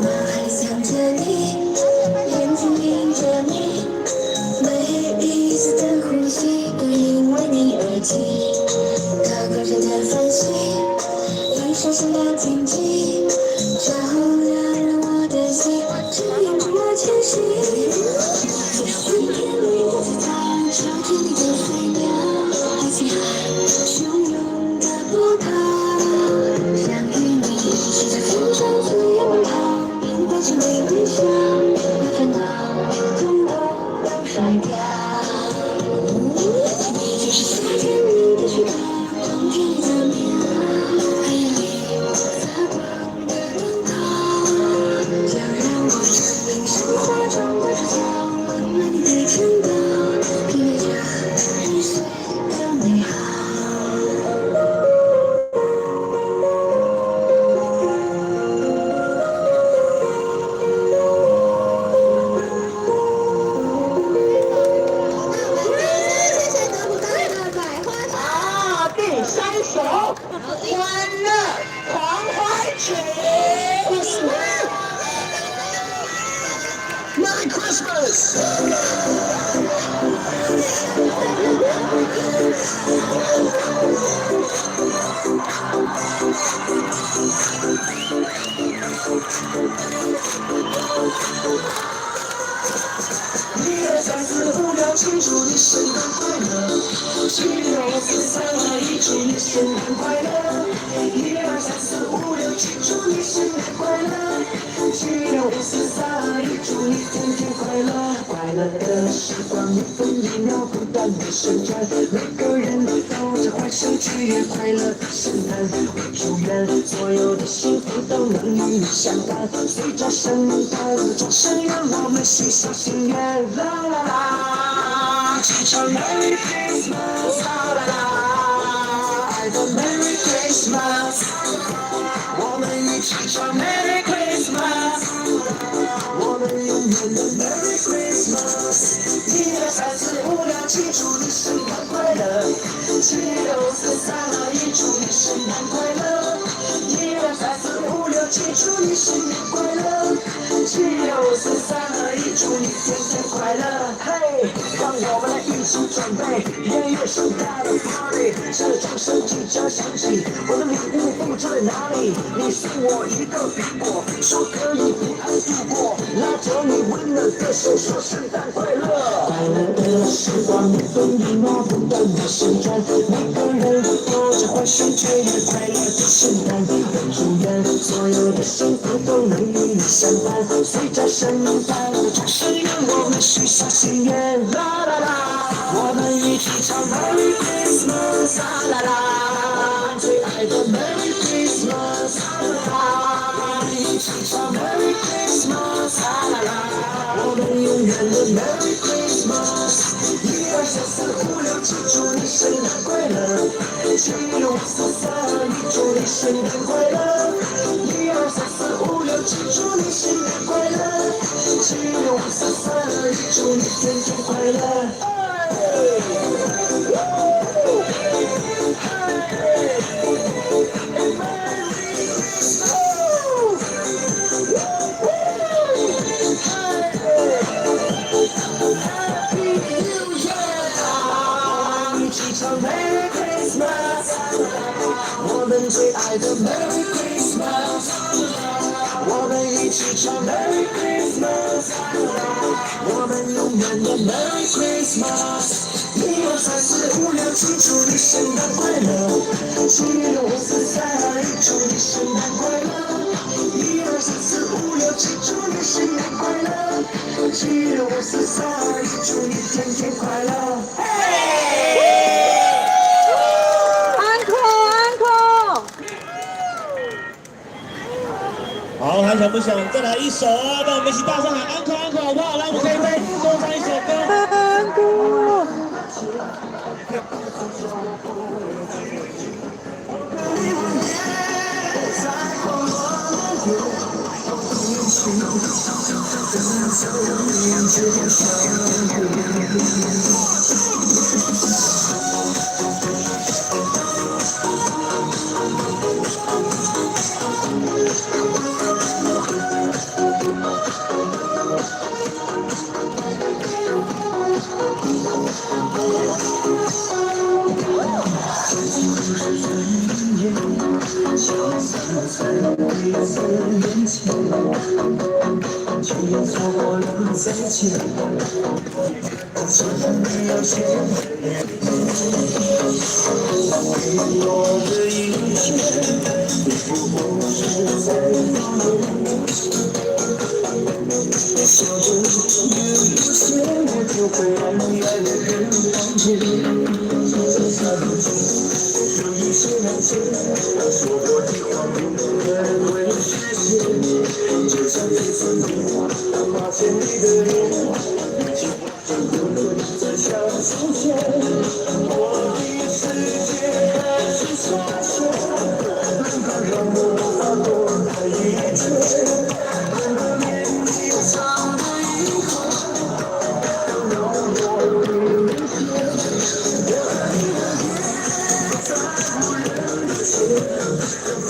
脑海想着你，眼睛盯着你，每一次的呼吸都因为你而起。高高上的繁星，一闪闪亮晶晶，照亮了我的心，指引着我前行。就是春天里的菊草，秋天里的飞鸟，爱情海汹涌的波涛，想与你一起在风中自由奔跑，面对着每微笑，把烦恼统统都甩掉。你就是夏天里的雪糕，冬天里的棉袄，黑夜里发光的灯泡，就让我成为生活中的主角，温暖你的城堡，品味着人世的美好。谢谢德普带来的百花香。好，第三首《欢乐狂欢曲》。Merry Christmas！1、2、3、4、5、6，庆祝你圣诞快乐！7、6、4、3、2、1，祝你圣诞快乐！1、2、3、4、5、6，庆祝你圣诞快乐！7、6、4、3、2、1，祝你天天快乐！快乐的时光1分1秒不断的旋转，每个人都在欢声雀跃，快乐的圣诞。我祝愿所有的幸福都能与你相伴，随着圣诞的钟声，愿我们心心心愿。啦啦啦，齐唱 Merry Christmas， 啦啦啦，爱的 Merry Christmas， 我们一起唱 Merry Christmas， 我们永远的 Merry Christmas。1、2、3、4、5、6，庆祝你圣诞快乐！7、6、4、3、2、1，祝你圣诞快乐！1、2、3、4、5、6，庆祝你圣诞快乐！7、6、4、3、2、1，祝你天天快乐！嘿，让我们来一起准备音乐盛大的 party， 这钟声即将响起，我的礼物不知在哪里？你送我一个苹果，说可以平安度过，拉着你温暖的手，说圣诞快乐！快乐的时光1分1秒不断的旋转，每个人都在欢声雀跃，快乐的圣诞。我祝愿所有的幸福都能与你相伴，随着圣诞的钟声，愿我们许下心愿。啦啦啦，我们一起唱 Merry Christmas， 啦啦啦，最爱的 Merry Christmas， 啦啦啦，一起唱 Merry Christmas， 啦啦啦，我们永远的 Merry Christmas。1、2、3、4、1234567祝你圣诞快乐！76543祝你圣诞快乐！1234567祝你圣诞快乐！76543祝你天天快乐！Merry Christmas， 我们最爱的 Merry Christmas， 我们一起唱 Merry Christmas， 我们永远的 Merry Christmas。1234567祝你圣诞快乐！76543祝你圣诞快乐！1234567祝你圣诞快乐！76543祝你天天快乐！好，还想不想再来一首啊？那我们一起大声喊安可安可好不好？来，我们可以再多唱一首歌。安可。却又错过了再见，只能没有见。给我的一切，不过是在放纵。笑着有一天，我就会让你爱的人忘记。有一些难解，说过的话不可能会实现，就像一寸土，发现你的脸，就不会再像从前。我的世界开始下雪，冷到让我无法躲开一切，冷到连你唱的以后，都让我理解。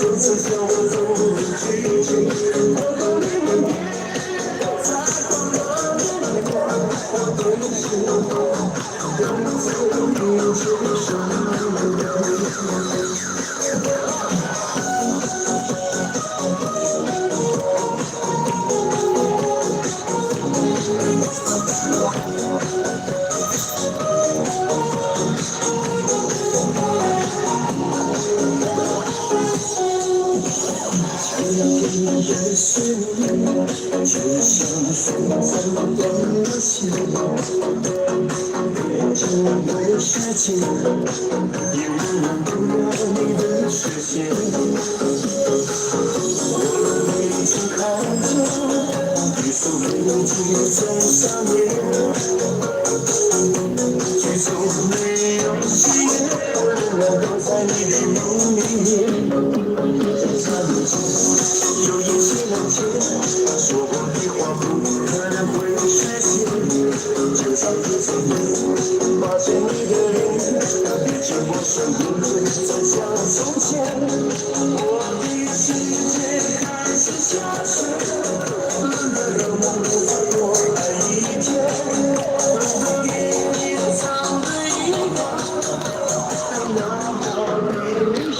从此向我走入寂静，我都离不开，在狂热的年华，我对你心动，用自由接受。也是你，就像风筝断了线，变成我的世界，也温暖不了你的视线。我一直看着一束飞机在上面，却从没有熄灭，我仍然都在你的梦里面。有一些难解，说过的话不可能会实现，就像一次你发现你的脸，毕竟我身不会再像从前。我的世界开始下雪，冷得让我无法多爱一天，冷到给你藏的一个，那么明显。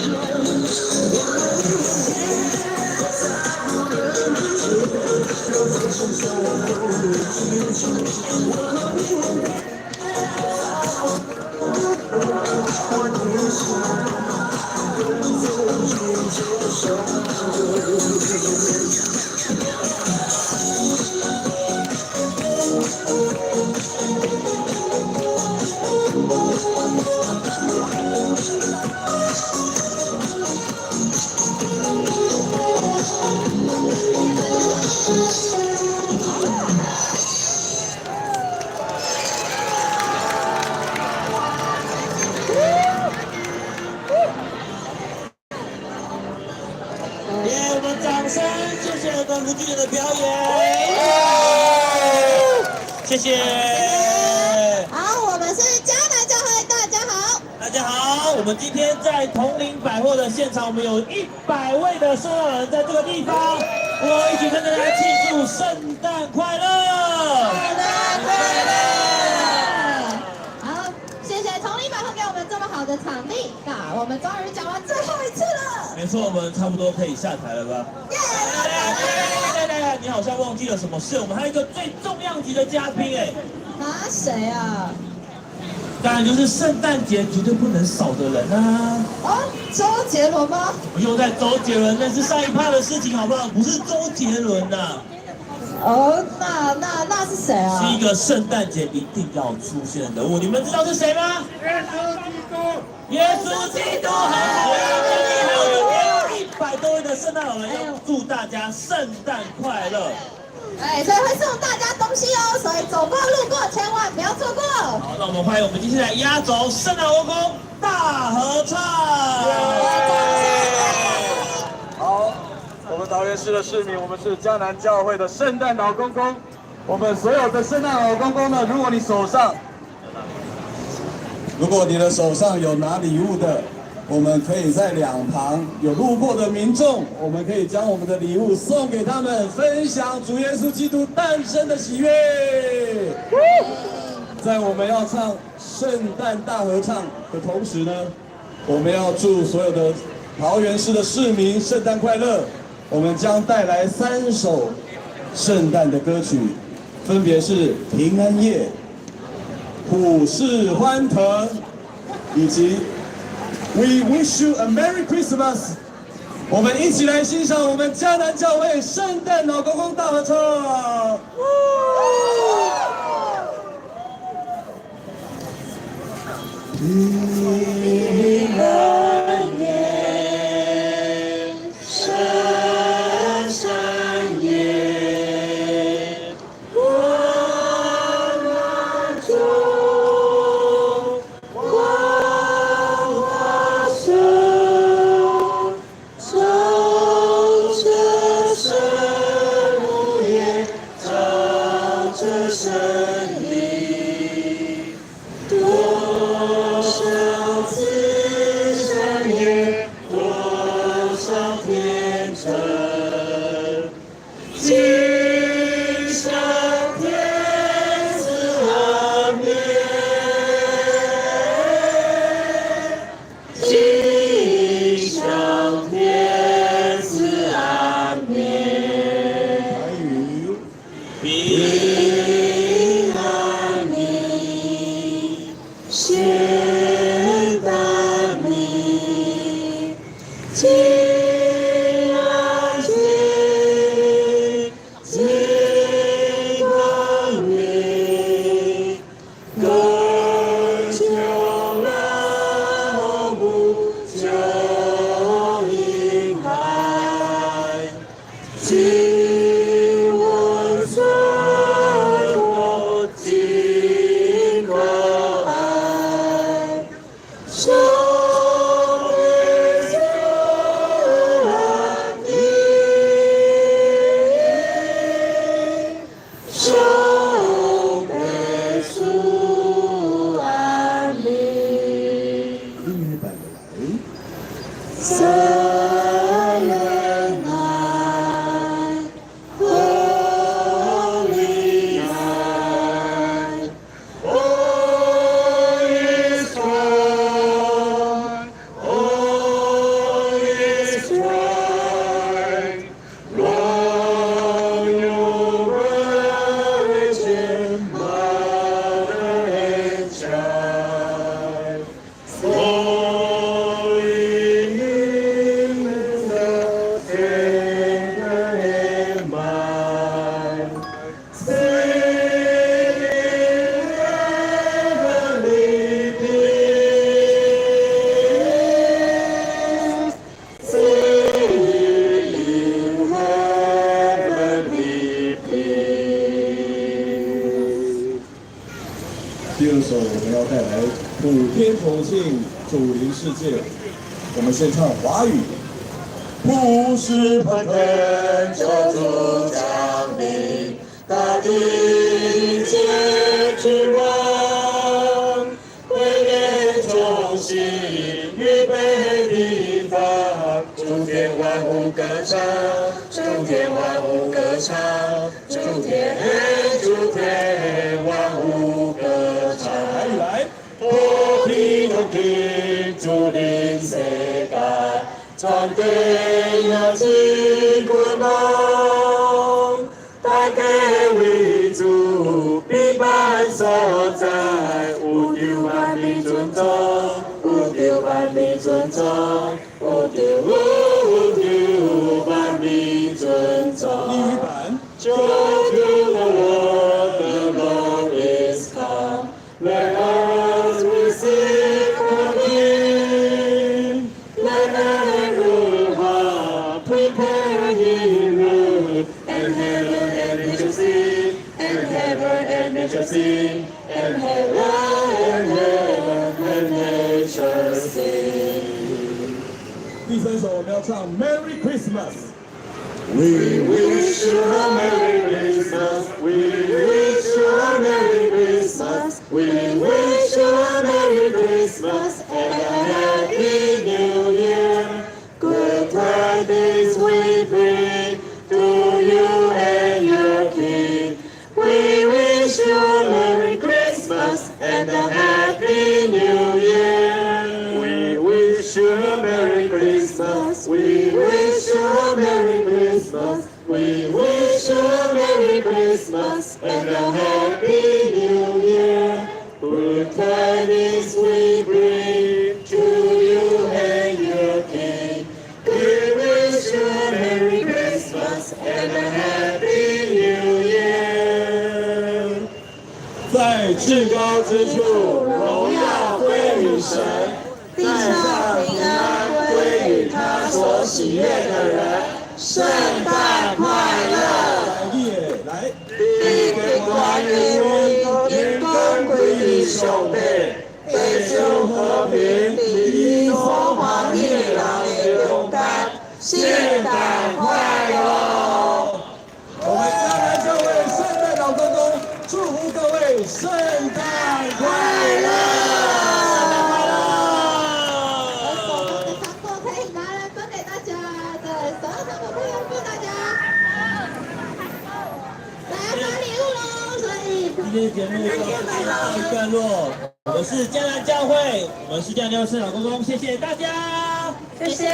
谢了跟卢俊仁的表演，谢谢。好，我们是迦南教会，大家好。大家好，我们今天在同林百货的现场，我们有100位的圣诞老人在这个地方，我们一起跟大家庆祝圣诞快乐！圣诞快乐！好，谢谢同林百货给我们这么好的场地，那我们终于讲完最后一次了。没错，我们差不多可以下台了吧？来，你好像忘记了什么事？我们还有一个最重量级的嘉宾哎。啊，谁啊？当然就是圣诞节绝对不能少的人啊！哦，周杰伦吗？又在周杰伦，那是上一趴的事情，好不好？不是周杰伦呐。哦，那是谁啊？是一个圣诞节一定要出现的人物，你们知道是谁吗？耶稣基督！耶稣基督！好，还有100多位的圣诞老人要祝大家圣诞快乐。哎，所以会送大家东西哦，所以走过路过千万不要错过。好，那我们欢迎我们接下来压轴圣诞王宫大合唱。好，我们桃园市的市民，我们是迦南教会的圣诞老公公。我们所有的圣诞老公公呢，如果你的手上有拿礼物的，我们可以在两旁有路过的民众，我们可以将我们的礼物送给他们，分享主耶稣基督诞生的喜悦。在我们要唱圣诞大合唱的同时呢，我们要祝所有的桃园市的市民圣诞快乐。我们将带来3首圣诞的歌曲，分别是《平安夜》、《普世欢腾》以及We wish you a Merry Christmas。我们一起来欣赏我们迦南教会圣诞老公公大合唱。平安夜，圣山夜，光华中，光华生，照着圣母夜，照着圣灵。多少次山野，多少天真，今生天赐安眠，今生天赐安眠。平安明，显大明，金安金，金光明，更久了红布就迎来，今晚最后经过爱。生命就安宁，生命就安宁。音乐版的来。在人海，Holy night, all is right, all is right. Long your virgin mother and child, falling in the tender and mild. Sing in heavenly peace, sing in heavenly peace。第二首我们要带来普天同庆主灵世界，我们先唱华语。普世喷喷，救主降临，大地一切之望，毁灭中心，预备地方，诸天万物歌唱，诸天万物歌唱，诸天万物歌唱。来，和平和平，主临世界。传递热情光芒，大家为主，彼万所在，有着万民尊重，有着万民尊重，有着万民尊重。救主的我的 Lord is come, let us receive from Him, let every heart prepare Him room, and heaven and nature sing, and heaven and nature sing, and heaven and nature sing. 第三首我们要唱 Merry Christmas。We wish you a Merry Christmas. We wish you a Merry Christmas. We wish you a Merry Christmas and a Happy New Year. Good tidings we bring to you and your King. We wish you a Merry Christmas and a Happy New Year. We wish you a Merry Christmas. We wish you a Merry Christmas. We wish you a Merry Christmas and a Happy New Year. Good tidings we bring to you and your King. We wish you a Merry Christmas and a Happy New Year. 在至高之处，荣耀归于神，地上平安归于他所喜悦的人。圣诞快乐！来，地给光阴，天光归于兄弟，地球和平，地风黄叶朗月勇敢，圣诞快乐！我们迦南教会圣诞老公公祝福各位圣诞快乐！今天节目到此告一段落。我们是迦南教会，我们是迦南圣老公公，谢谢大家，谢谢。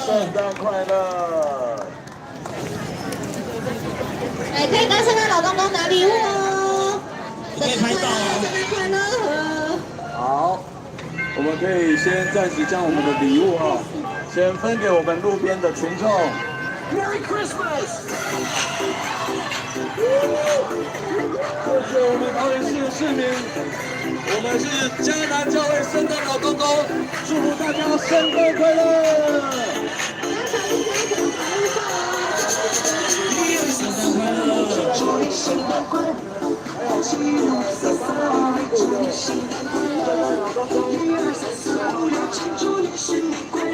圣诞快乐！哎，可以跟圣诞老公公拿礼物哦。可以拍照圣诞快乐！好，我们可以先暂时将我们的礼物先分给我们路边的群众。Merry Christmas！ 谢谢我们桃园市的市民，我们是迦南教会圣诞老公公，祝福大家圣诞快乐！祝你圣诞快乐！祝你圣诞快乐！祝你圣诞快乐！1、2、3、4、5、6、7，祝你新年快乐！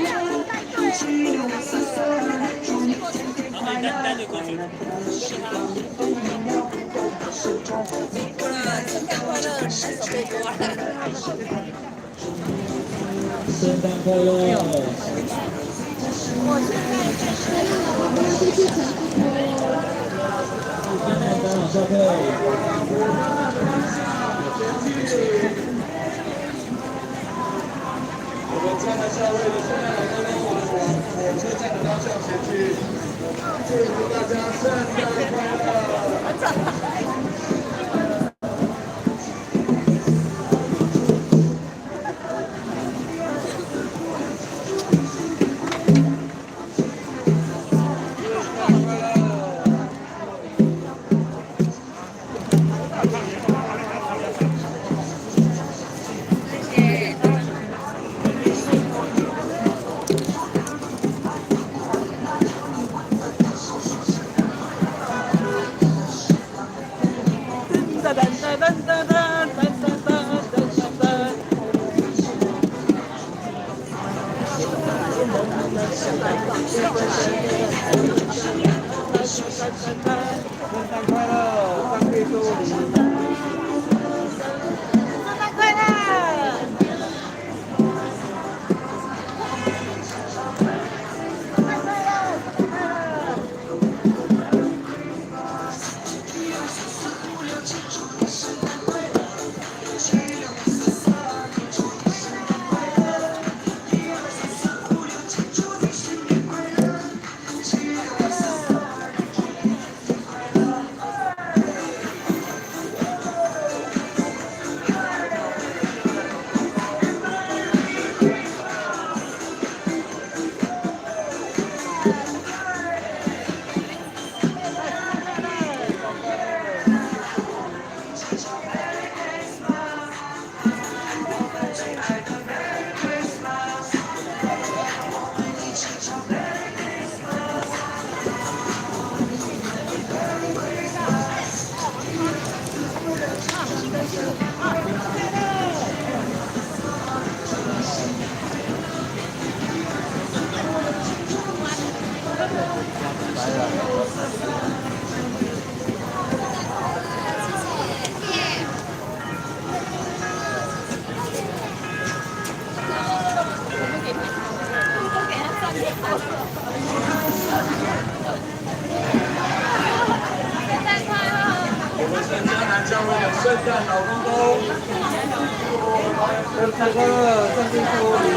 祝你5、4、3，祝你天天快乐！圣诞快乐！迦南长老教会。我们迦南教会的圣诞老公公往火车站的方向前去，祝福大家圣诞快乐！圣诞快乐，圣经祝你。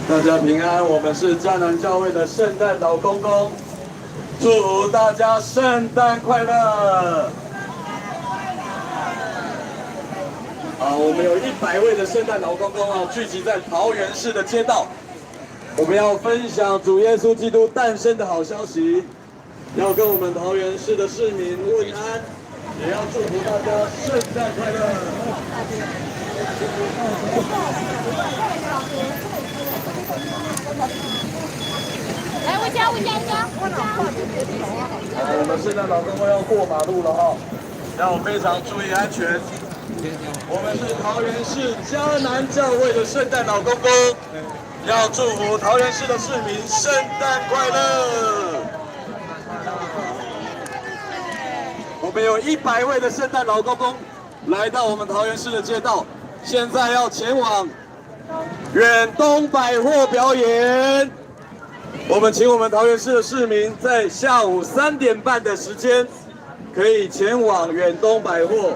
大家平安，我们是迦南教会的圣诞老公公，祝福大家圣诞快乐！我们有100位的圣诞老公公聚集在桃园市的街道，我们要分享主耶稣基督诞生的好消息，要跟我们桃园市的市民问安，也要祝福大家圣诞快乐！来，我家。我们圣诞老公公要过马路了哈，要非常注意安全。我们是桃园市迦南教会的圣诞老公公，要祝福桃园市的市民圣诞快乐。我们有100位的圣诞老公公来到我们桃园市的街道，现在要前往远东百货表演。我们请我们桃园市的市民在下午3点半的时间，可以前往远东百货，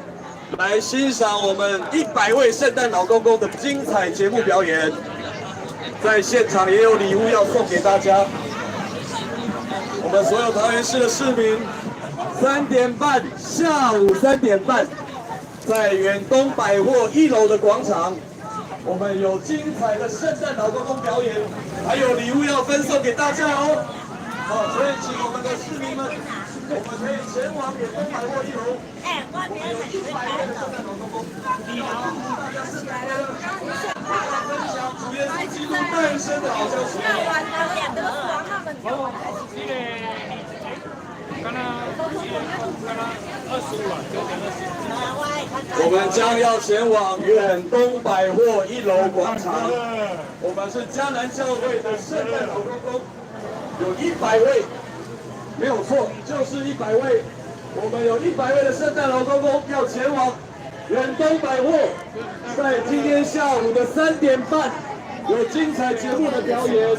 来欣赏我们100位圣诞老公公的精彩节目表演。在现场也有礼物要送给大家。我们所有桃园市的市民，3点半，下午3点半，在远东百货1楼的广场。我们有精彩的圣诞老公公表演，还有礼物要分送给大家哦。所以请我们的市民们，我们可以前往远东百货1楼。我们有100位的圣诞老公公，祝大家圣诞快乐！分享主耶稣基督诞生的好消息。我们将要前往远东百货1楼广场。我们是迦南教会的圣诞老公公，有100位，没有错，就是100位。我们有100位的圣诞老公公要前往远东百货，在今天下午的3点半有精彩节目的表演。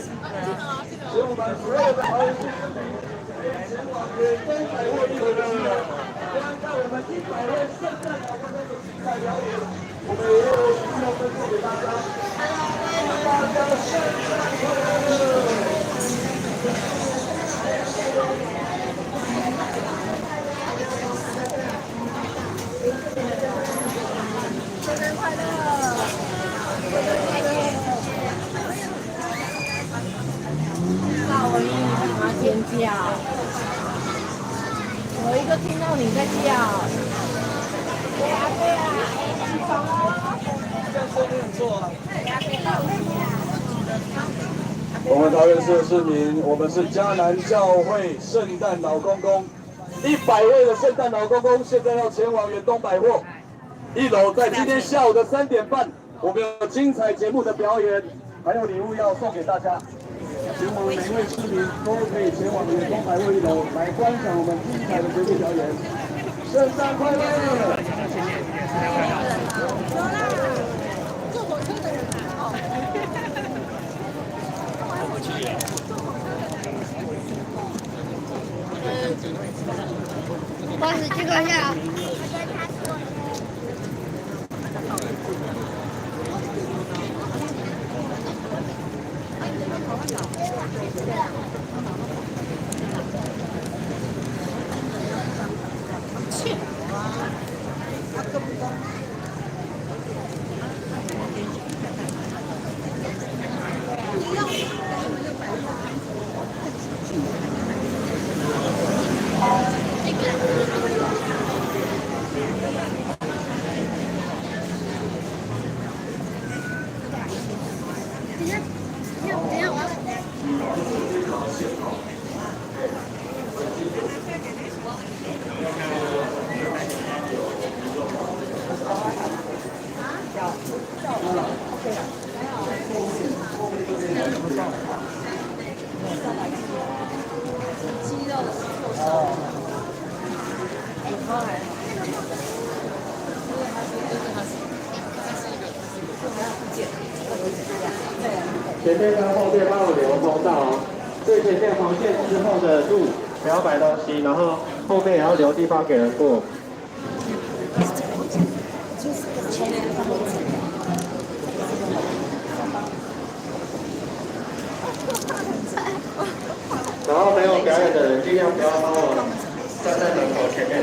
请我们所有的桃园市民前往远东百货1楼的1楼，观看我们100位圣诞老公公的精彩表演。我们也有礼物要分送给大家，祝大家圣诞快乐！圣诞快乐！大文英，你干嘛尖叫？我一个听到你在叫。对啊，起床哦！这样说没有错啊。我们桃园市的市民，我们是迦南教会圣诞老公公，100位的圣诞老公公现在要前往远东百货1楼，在今天下午的3点半，我们有精彩节目的表演，还有礼物要送给大家。请我们每一位市民都可以前往远东百货1楼来观赏我们精彩的节目表演。圣诞快乐！坐火车的人啊！帮你这个下。前面跟后面帮我留通道哦。最前面黄线之后的路不要摆东西，然后后面也要留地方给人过。然后没有表演的人尽量不要帮我站在门口前面，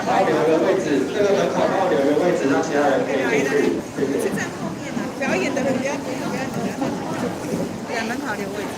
然后留一个位置，这个门口帮我留一个位置，让其他人可以进去。谢谢。站后面啊，表演的人不要走，不要走，在门口留位置。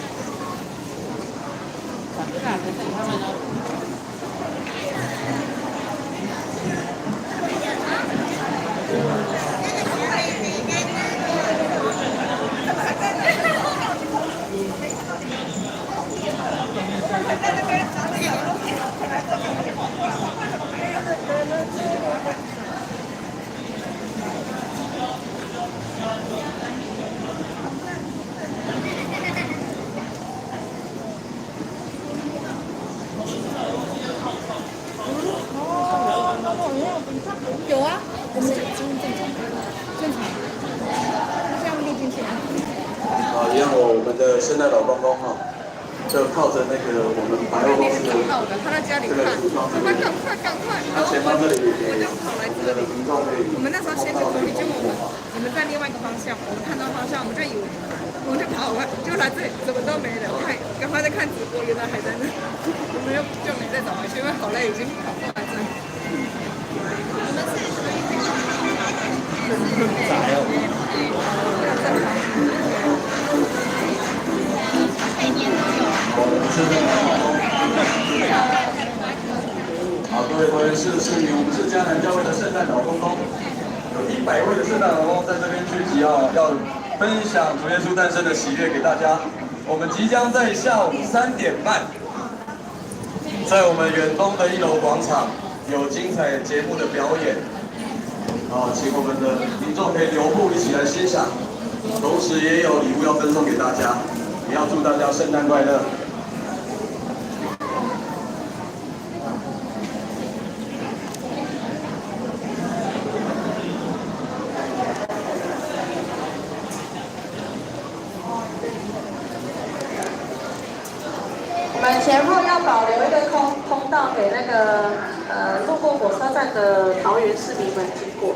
有啊，我们正常，这样立进去啊。好，一样我们的圣诞老公公哈，就靠着那个我们百货公司的他在家里看，赶快！他前方这里也我就跑来这里。民众可以。我们那时候先去处理，结果你们在另外一个方向，我们看到方向，我们就以为我们就跑完，就来这里怎么都没人，看赶快在看直播，原来还在那，我们就没再找回去，因为好累，已经跑过来这里。好，各位同学，是我们是迦南教会的圣诞老公公，有100位的圣诞老公公在这边聚集要分享主耶稣诞生的喜悦给大家。我们即将在下午3点半，在我们远东的1楼广场有精彩节目的表演。好，请我们的民众可以留步一起来欣赏，同时也有礼物要分送给大家，也要祝大家圣诞快乐。我们前后要保留一个通道给那个路过火车站的桃园市民们经过。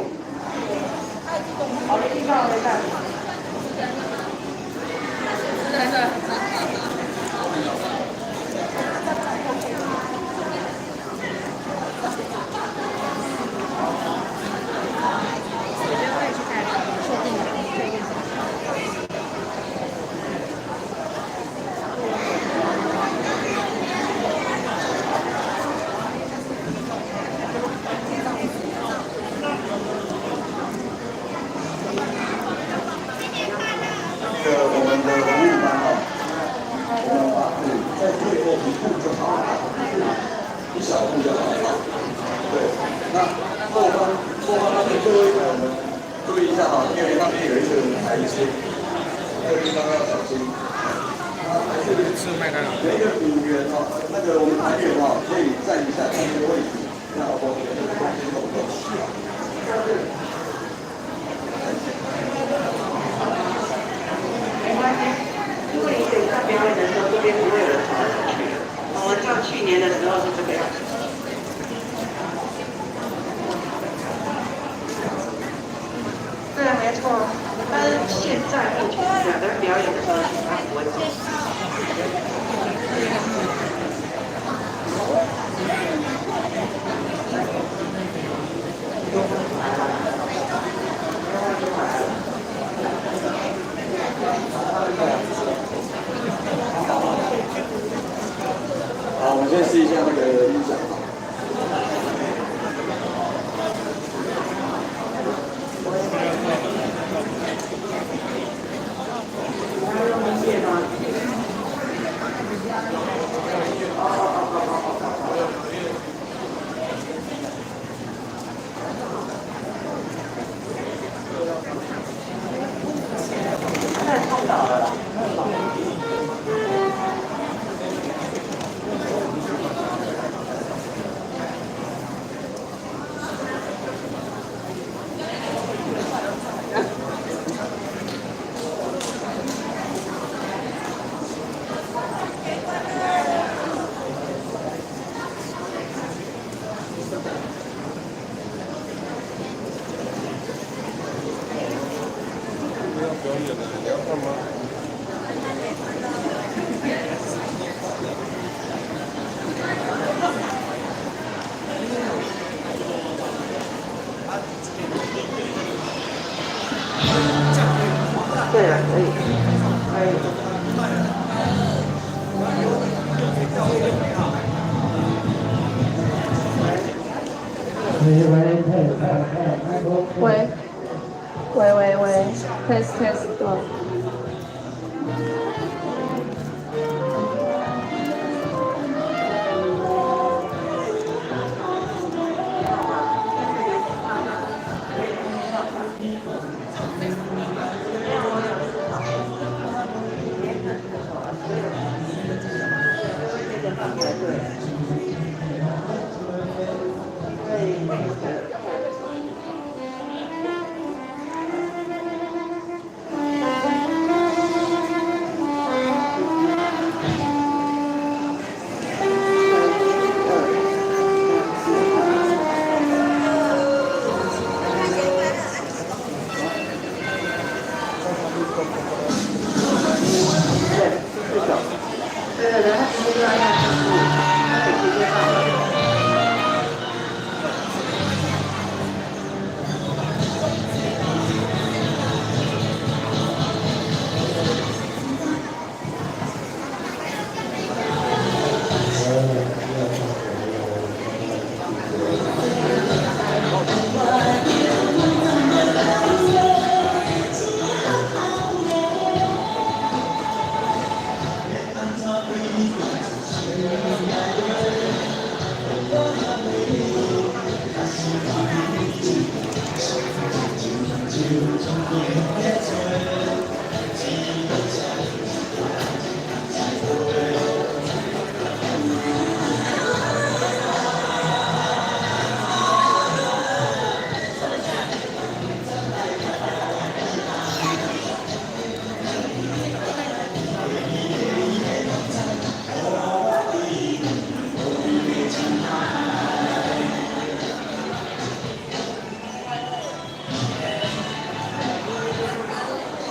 好的地方在干嘛？我们的服务班我们把在最后1步就好了，1小步就好了。对，那后方那边最后一排我们注意一下哈，因为那边有一个台阶，那个地方要小心。还是每个组员那个我们排员可以站一下，看这个位置，那好不好？如果你等下表演的时候，这边不会有人跑来跑去的。我们像去年的时候是这个样子。对，没错。但是现在目前2个人表演的时候，他不会走。好，我们先试一下那个音响。对了，可以，可以。喂，喂，test test 对。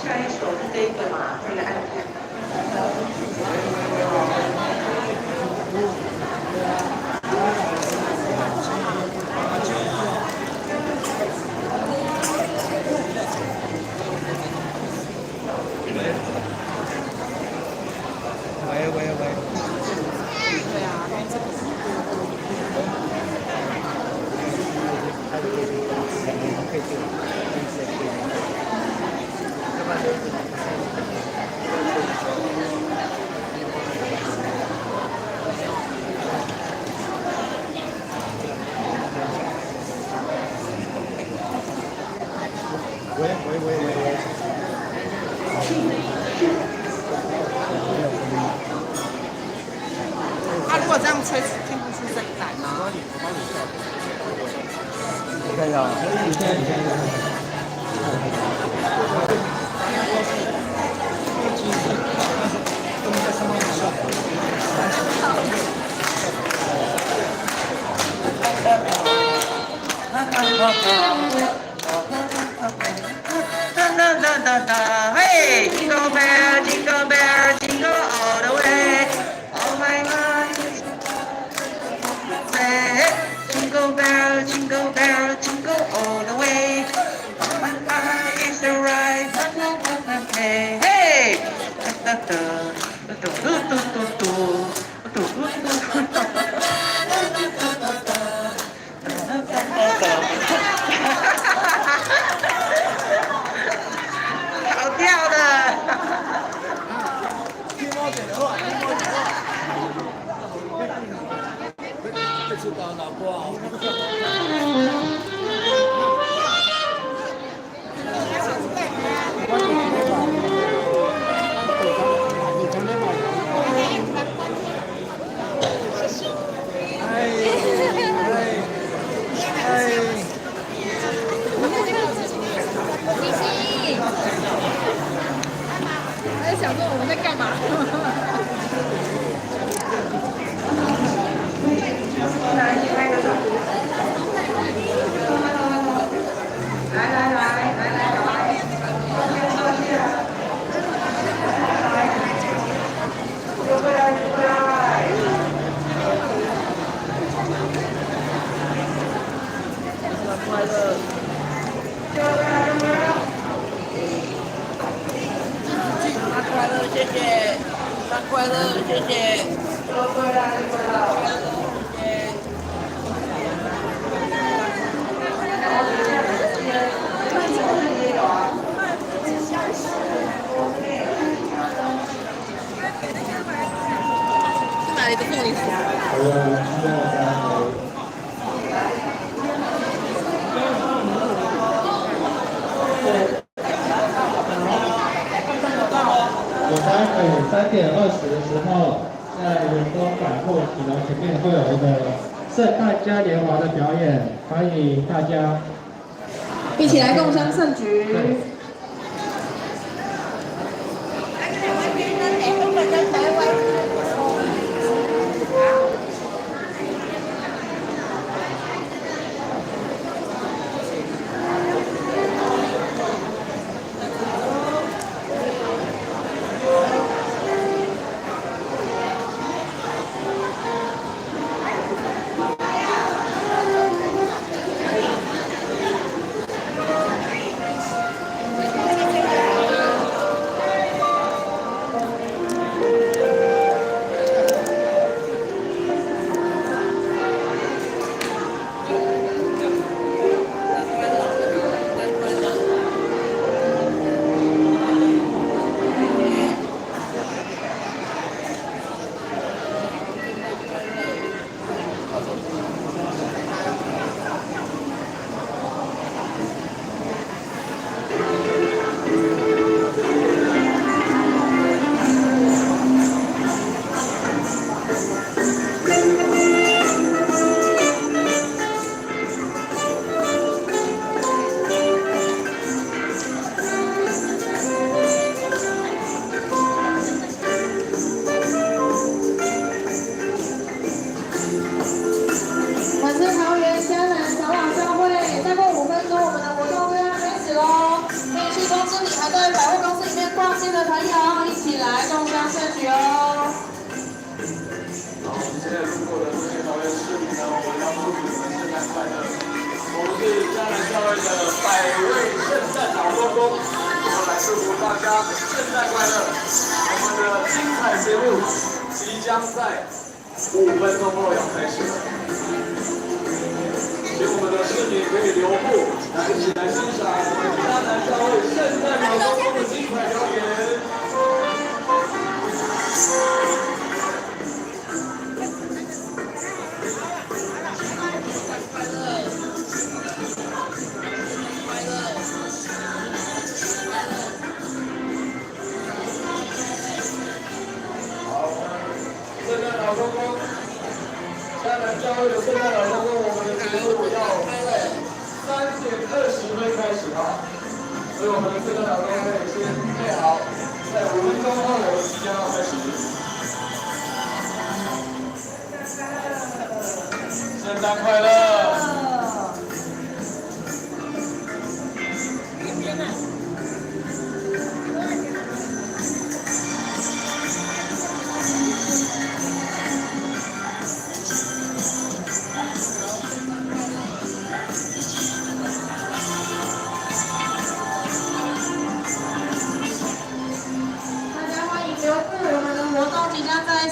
下一首是这个嘛，这个按键。他如果这样吹，听不出声音来吗？看一下啊，Hey, jingle bell, jingle bell, jingle all the way. Oh my God. Hey, jingle bell, jingle bell, jingle all the way. Oh my God, it's the right. Hey, hey. 谢谢，生日快乐，谢谢。买了一个凤梨酥。我待会3点20的时候，在员工百货体楼前面会有一个圣诞嘉年华的表演，欢迎大家一起来共襄盛举。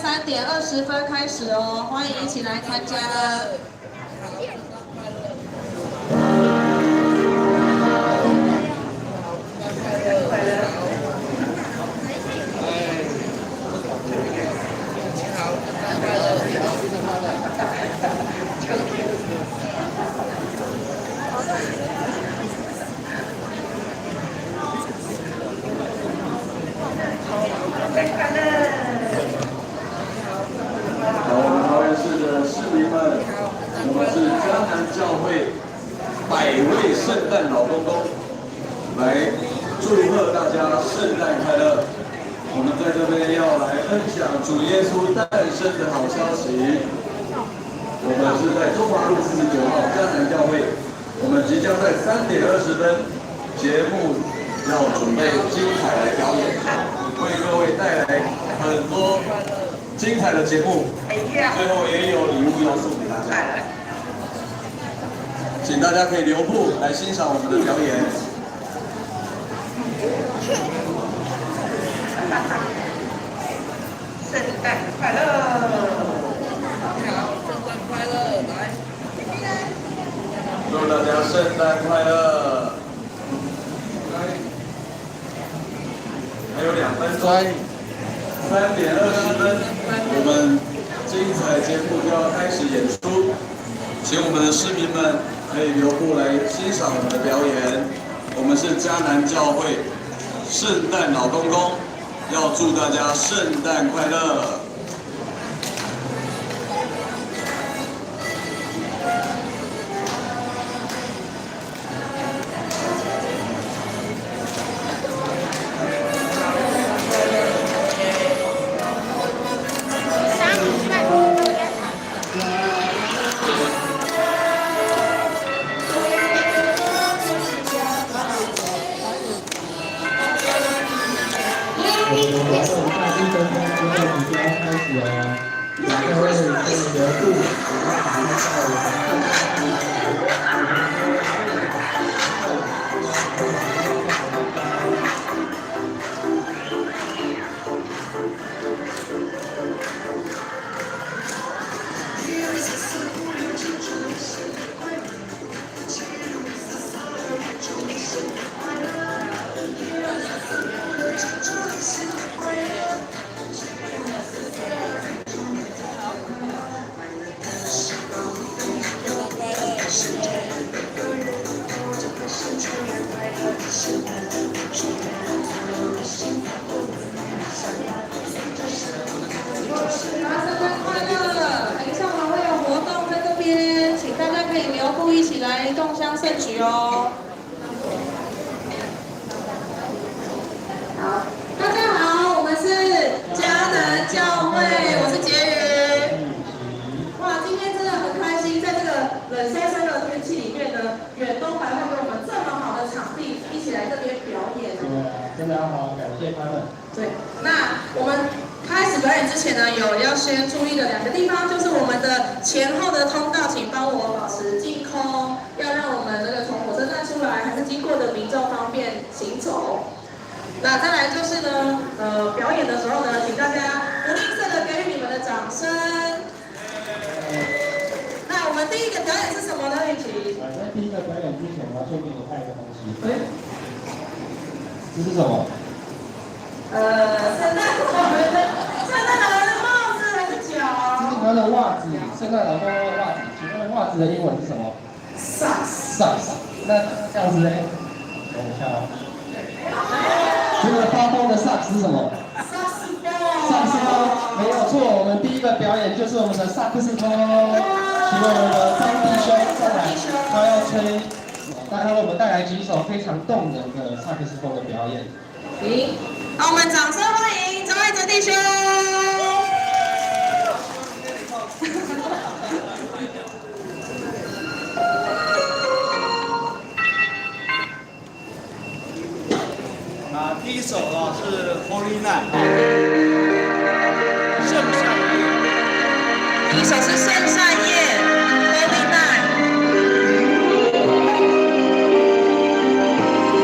3点20分开始哦，欢迎一起来参加。圣诞老公公来祝贺大家圣诞快乐。我们在这边要来分享主耶稣诞生的好消息。我们是在中华路49号迦南教会，我们即将在3点20分，节目要准备精彩的表演，为各位带来很多精彩的节目，最后也有礼物要送给大家。请大家可以留步来欣赏我们的表演。圣诞快乐！圣诞快乐！来，祝大家圣诞快乐！还有2分钟，3点20分，我们精彩节目就要开始演出，请我们的市民们可以留步来欣赏我们的表演。我们是迦南教会圣诞老公公，要祝大家圣诞快乐！我们的活动在1分钟之后即将开始哦，请各位可以留步，一起来共襄盛举哦。好，大家好，我们是迦南教会，我是婕妤。哇，今天真的很开心，在这个冷霏霏的天气里面呢，远东白会给我们这么好的场地，一起来这边表演。对啊，真的要好好感谢他们。对，那我们开始表演之前呢，有要先注意的2个地方，就是我们的前后的通道，请帮我保持净空，要让我们那个从火车站出来还是经过的民众方便行走。那再来就是呢，表演的时候呢，请大家不吝啬的给予你们的掌声。那我们第一个表演是什么呢？玉琪？在第一个表演之前，我要先给你看一个东西。这是什么？圣诞老人的帽子还是脚？这是他的袜子，圣诞老公公的袜子。请问袜子的英文是什么 ？socks。那这样子呢？等一下哦。这个发疯的 socks 是什么？萨克斯风，没有错。我们第一个表演就是我们的萨克斯风，请我们的张弟兄上来，他要为我们带来几首非常动人的萨克斯风的表演。行，好，我们掌声欢迎张爱哲弟兄。第一首是 Holy Night， 圣善夜。第一首是圣善夜 ，Holy Night。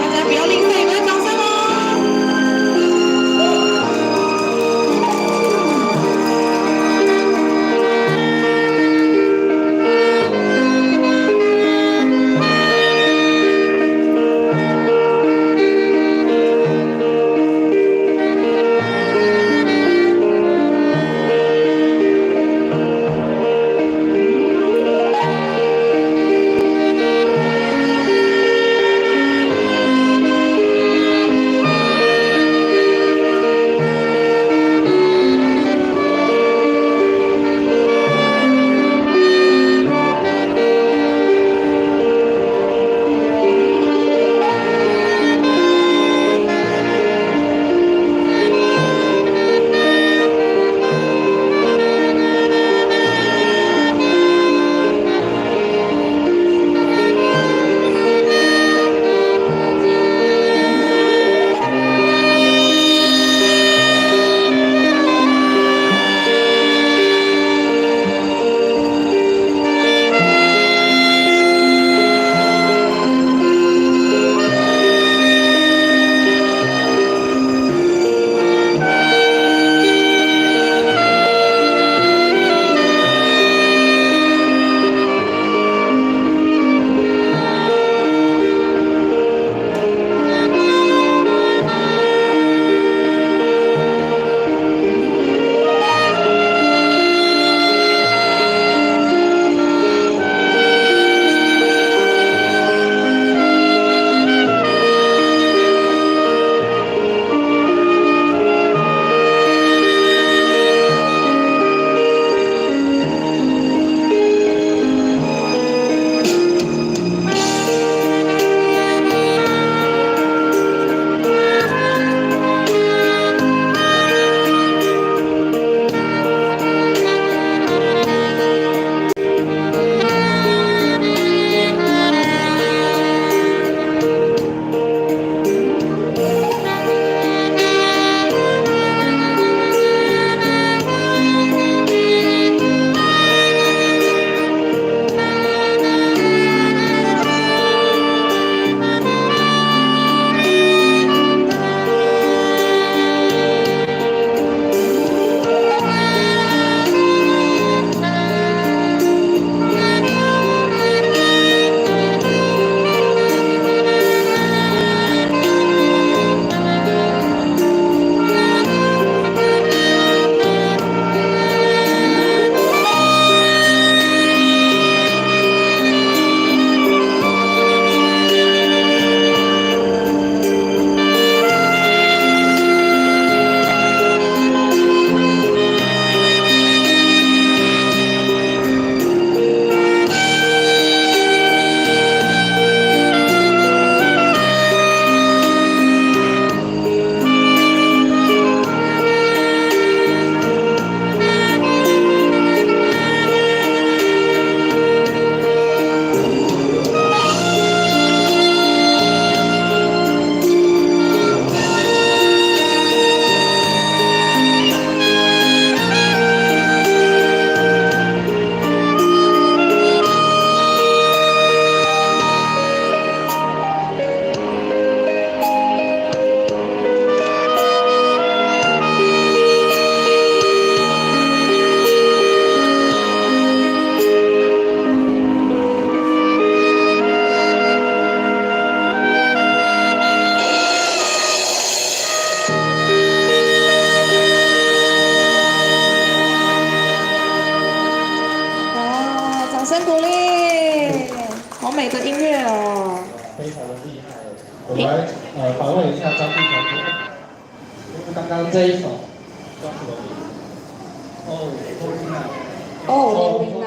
大家不要吝啬你们的掌声哦。好美的音乐哦。非常的厉害。我们来访问一下张碧强哥，就是刚刚这一首叫什么名字？哦，琳娜。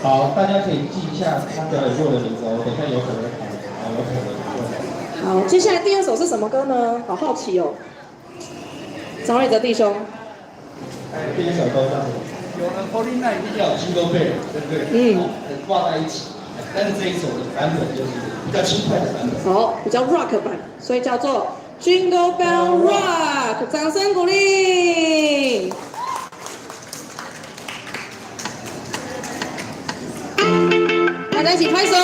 好，大家可以记一下他表演过的名字哦，等一下有可能考，有可能。好，接下来第二首是什么歌呢？好好奇哦。张瑞哲弟兄。第一首歌叫什么？有了 49一定要有 Jingle Bell， 对不对？嗯。挂在一起，但是这一首的版本就是比较轻快的版本。好，比较 rock 版，所以叫做 Jingle Bell Rock， 掌声鼓励。大家一起拍手。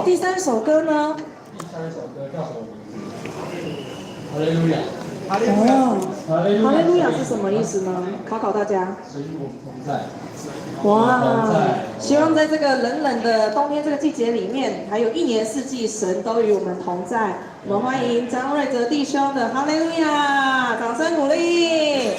第三首歌呢？第三首歌叫什么名字？哈利路亚。哈利路亚是什么意思呢？考考大家。神与我们同在。哇！希望在这个冷冷的冬天这个季节里面，还有一年四季，神都与我们同在。我们欢迎张瑞哲弟兄的哈利路亚，掌声鼓励。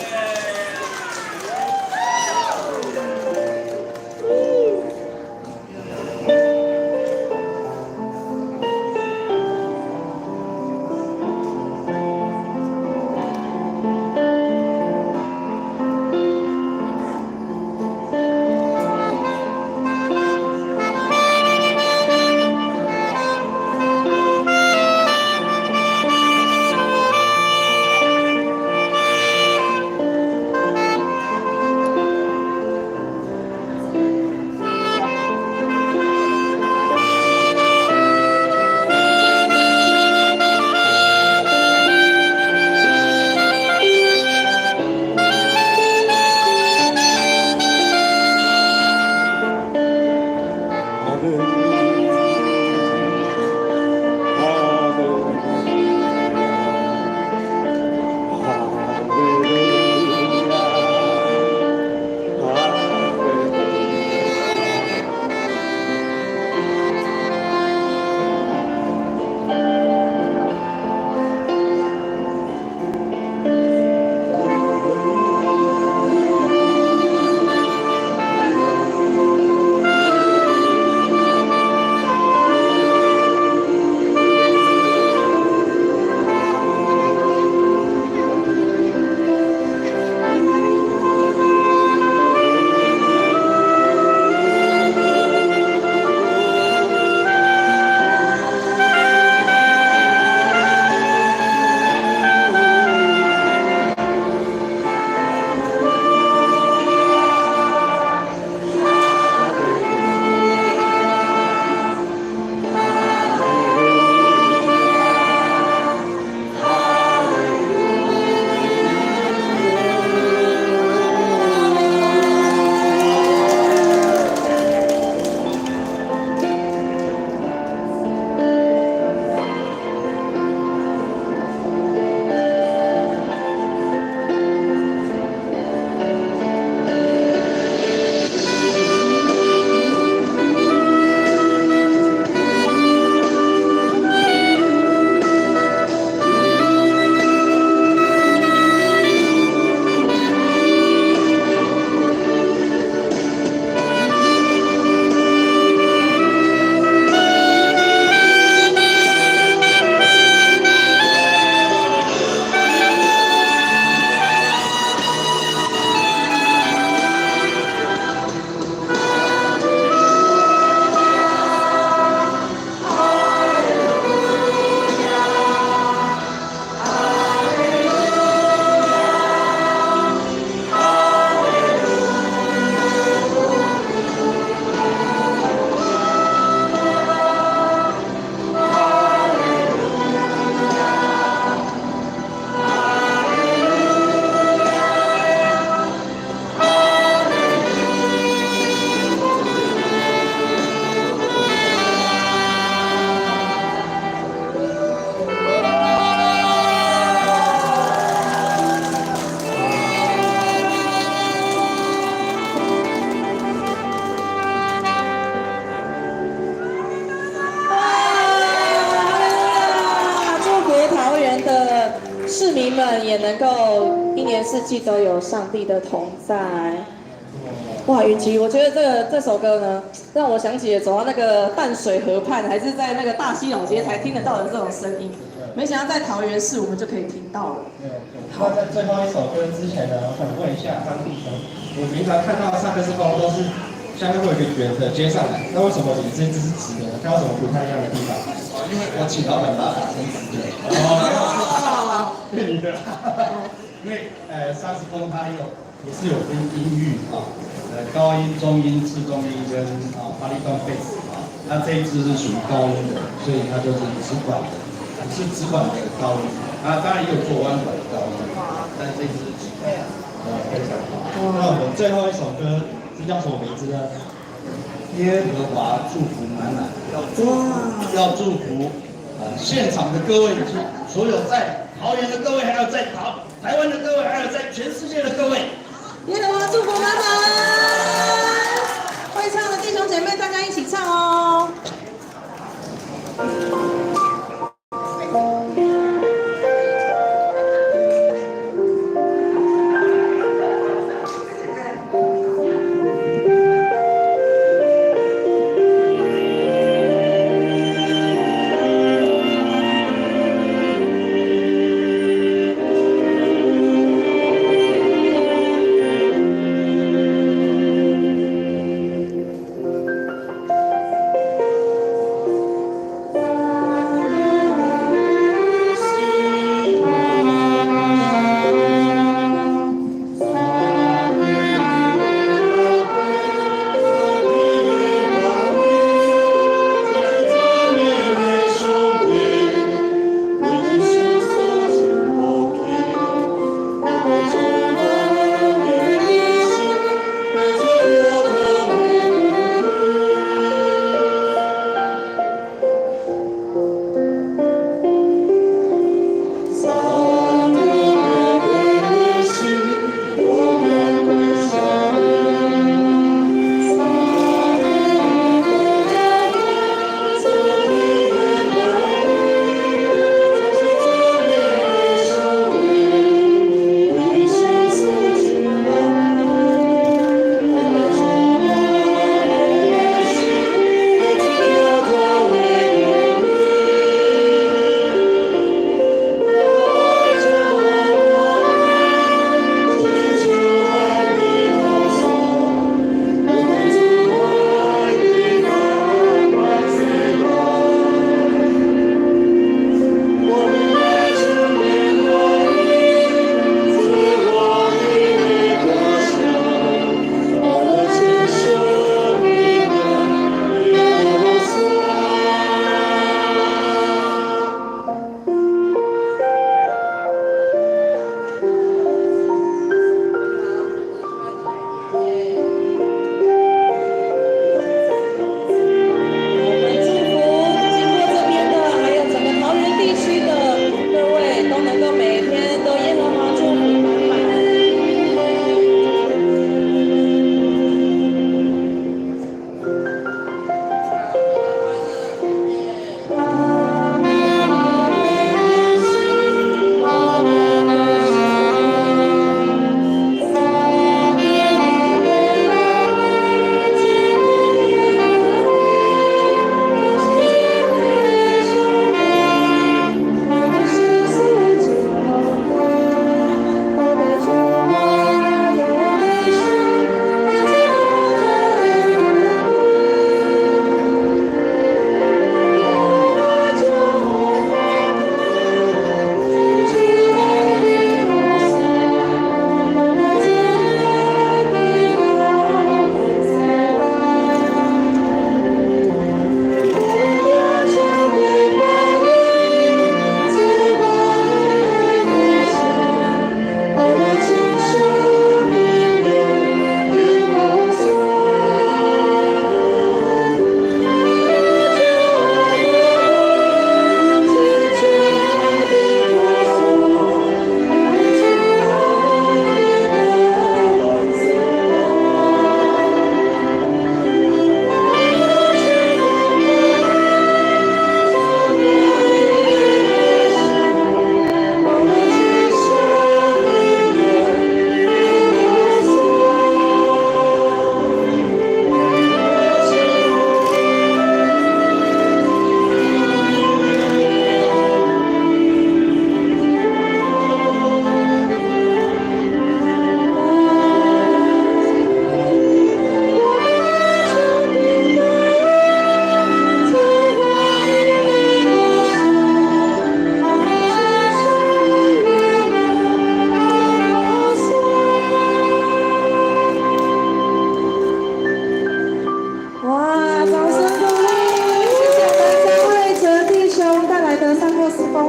市民们也能够一年四季都有上帝的同在。哇，云奇，我觉得这首歌呢，让我想起了走到那个淡水河畔，还是在那个大溪老街才听得到的这种声音。没想到在桃园市我们就可以听到了。那在最后一首歌之前呢，我想问一下张弟兄，我平常看到萨克斯风都是下面会有一个圆的接上来，那为什么你这支是直的呢？它有什么不太一样的地方？因为我请老板把它打成直的。哦，对你的。因为萨克斯风它也是有分音域啊，高音、中音、次中音跟巴利顿贝斯啊，那这一支是属于高音的，所以它就是直管的，是直管的高音。啊，当然也有做弯管的高音，但这一支是直管的，非常好。那我们最后一首歌是叫什么名字呢？耶和华祝福满满，要祝福现场的各位，所有在桃园的各位，还有在台湾的各位，还有在全世界的各位。耶和华祝福满满，会唱的弟兄姐妹，大家一起唱哦。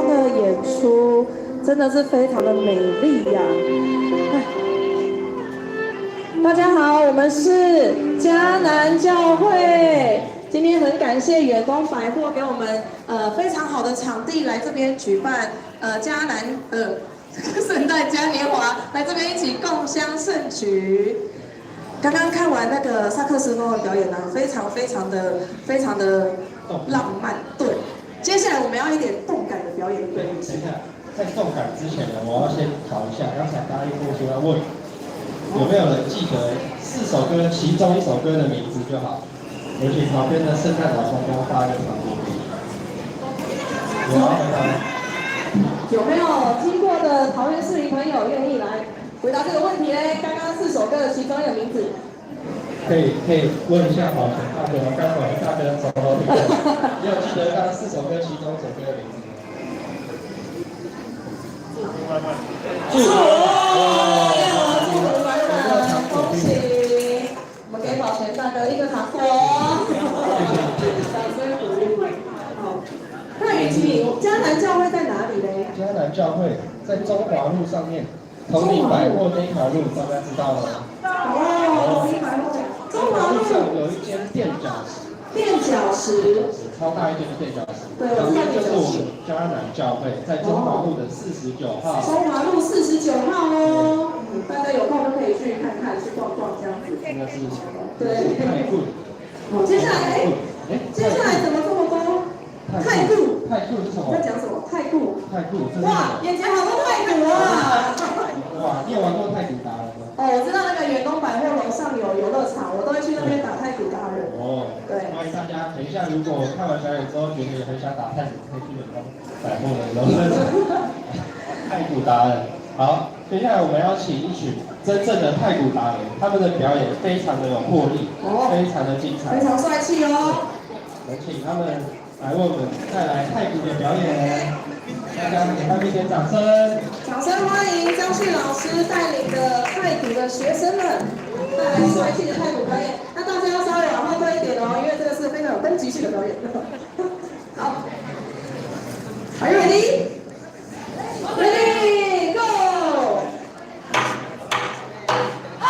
的演出，真的是非常的美丽呀！大家好，我们是迦南教会。今天很感谢远东百货给我们非常好的场地来这边举办迦南圣诞嘉年华，来这边一起共襄盛举。刚刚看完那个萨克斯风的表演呢，非常的浪漫。对，接下来我们要一点动感的表演。对，等一下，在动感之前呢，我要先考一下，刚才大一播出要问有没有人记得4首歌其中1首歌的名字就好。有请旁边的圣诞老公公发一个传播给你。有啊，有没有听过的桃园市民朋友愿意来回答这个问题呢？刚刚4首歌的其中一个名字。可以问一下保全大哥，刚保全大哥手头你有记得刚刚4首歌其中1首歌的名字吗？祝福来了，恭喜！我们给保全大哥一个糖果。掌声鼓励。好，那雨晴，迦南教会在哪里呢？迦南教会在中华路上面，同林百货那条路，大家知道吗？哦，同林百货。中华路上有一间垫脚石。垫脚石。超大一间的垫脚石。对，旁边就是我们迦南教会，在中华路的49号。中华路49号哦。大家有空都可以去看看，去逛逛这样子。真的是，对，太酷。好，接下来，接下来怎么这么多？太酷，太酷是什么？在讲什么？太酷，太酷。哇，眼前好多太鼓啊！哇，你有玩过太鼓达人吗？哦，我知道那个远东百货楼上有游乐场，我都会去那边打太鼓达人。哦，对。欢迎大家，等一下如果看完表演之后觉得也很想打太鼓，可以去远东百货的游乐场。太鼓达人。好，接下来我们要请一群真正的太鼓达人，他们的表演非常的有魄力，非常的精彩，非常帅气哦。我请他们来为我们带来太鼓的表演，大家给他们一点掌声。掌声欢迎张旭老师带领的太鼓的学生们带来帅气的太鼓表演。那大家要稍微往后退一点哦，因为这个是非常有登级性的表演。好 ，Are you ready? Ready, go! 好。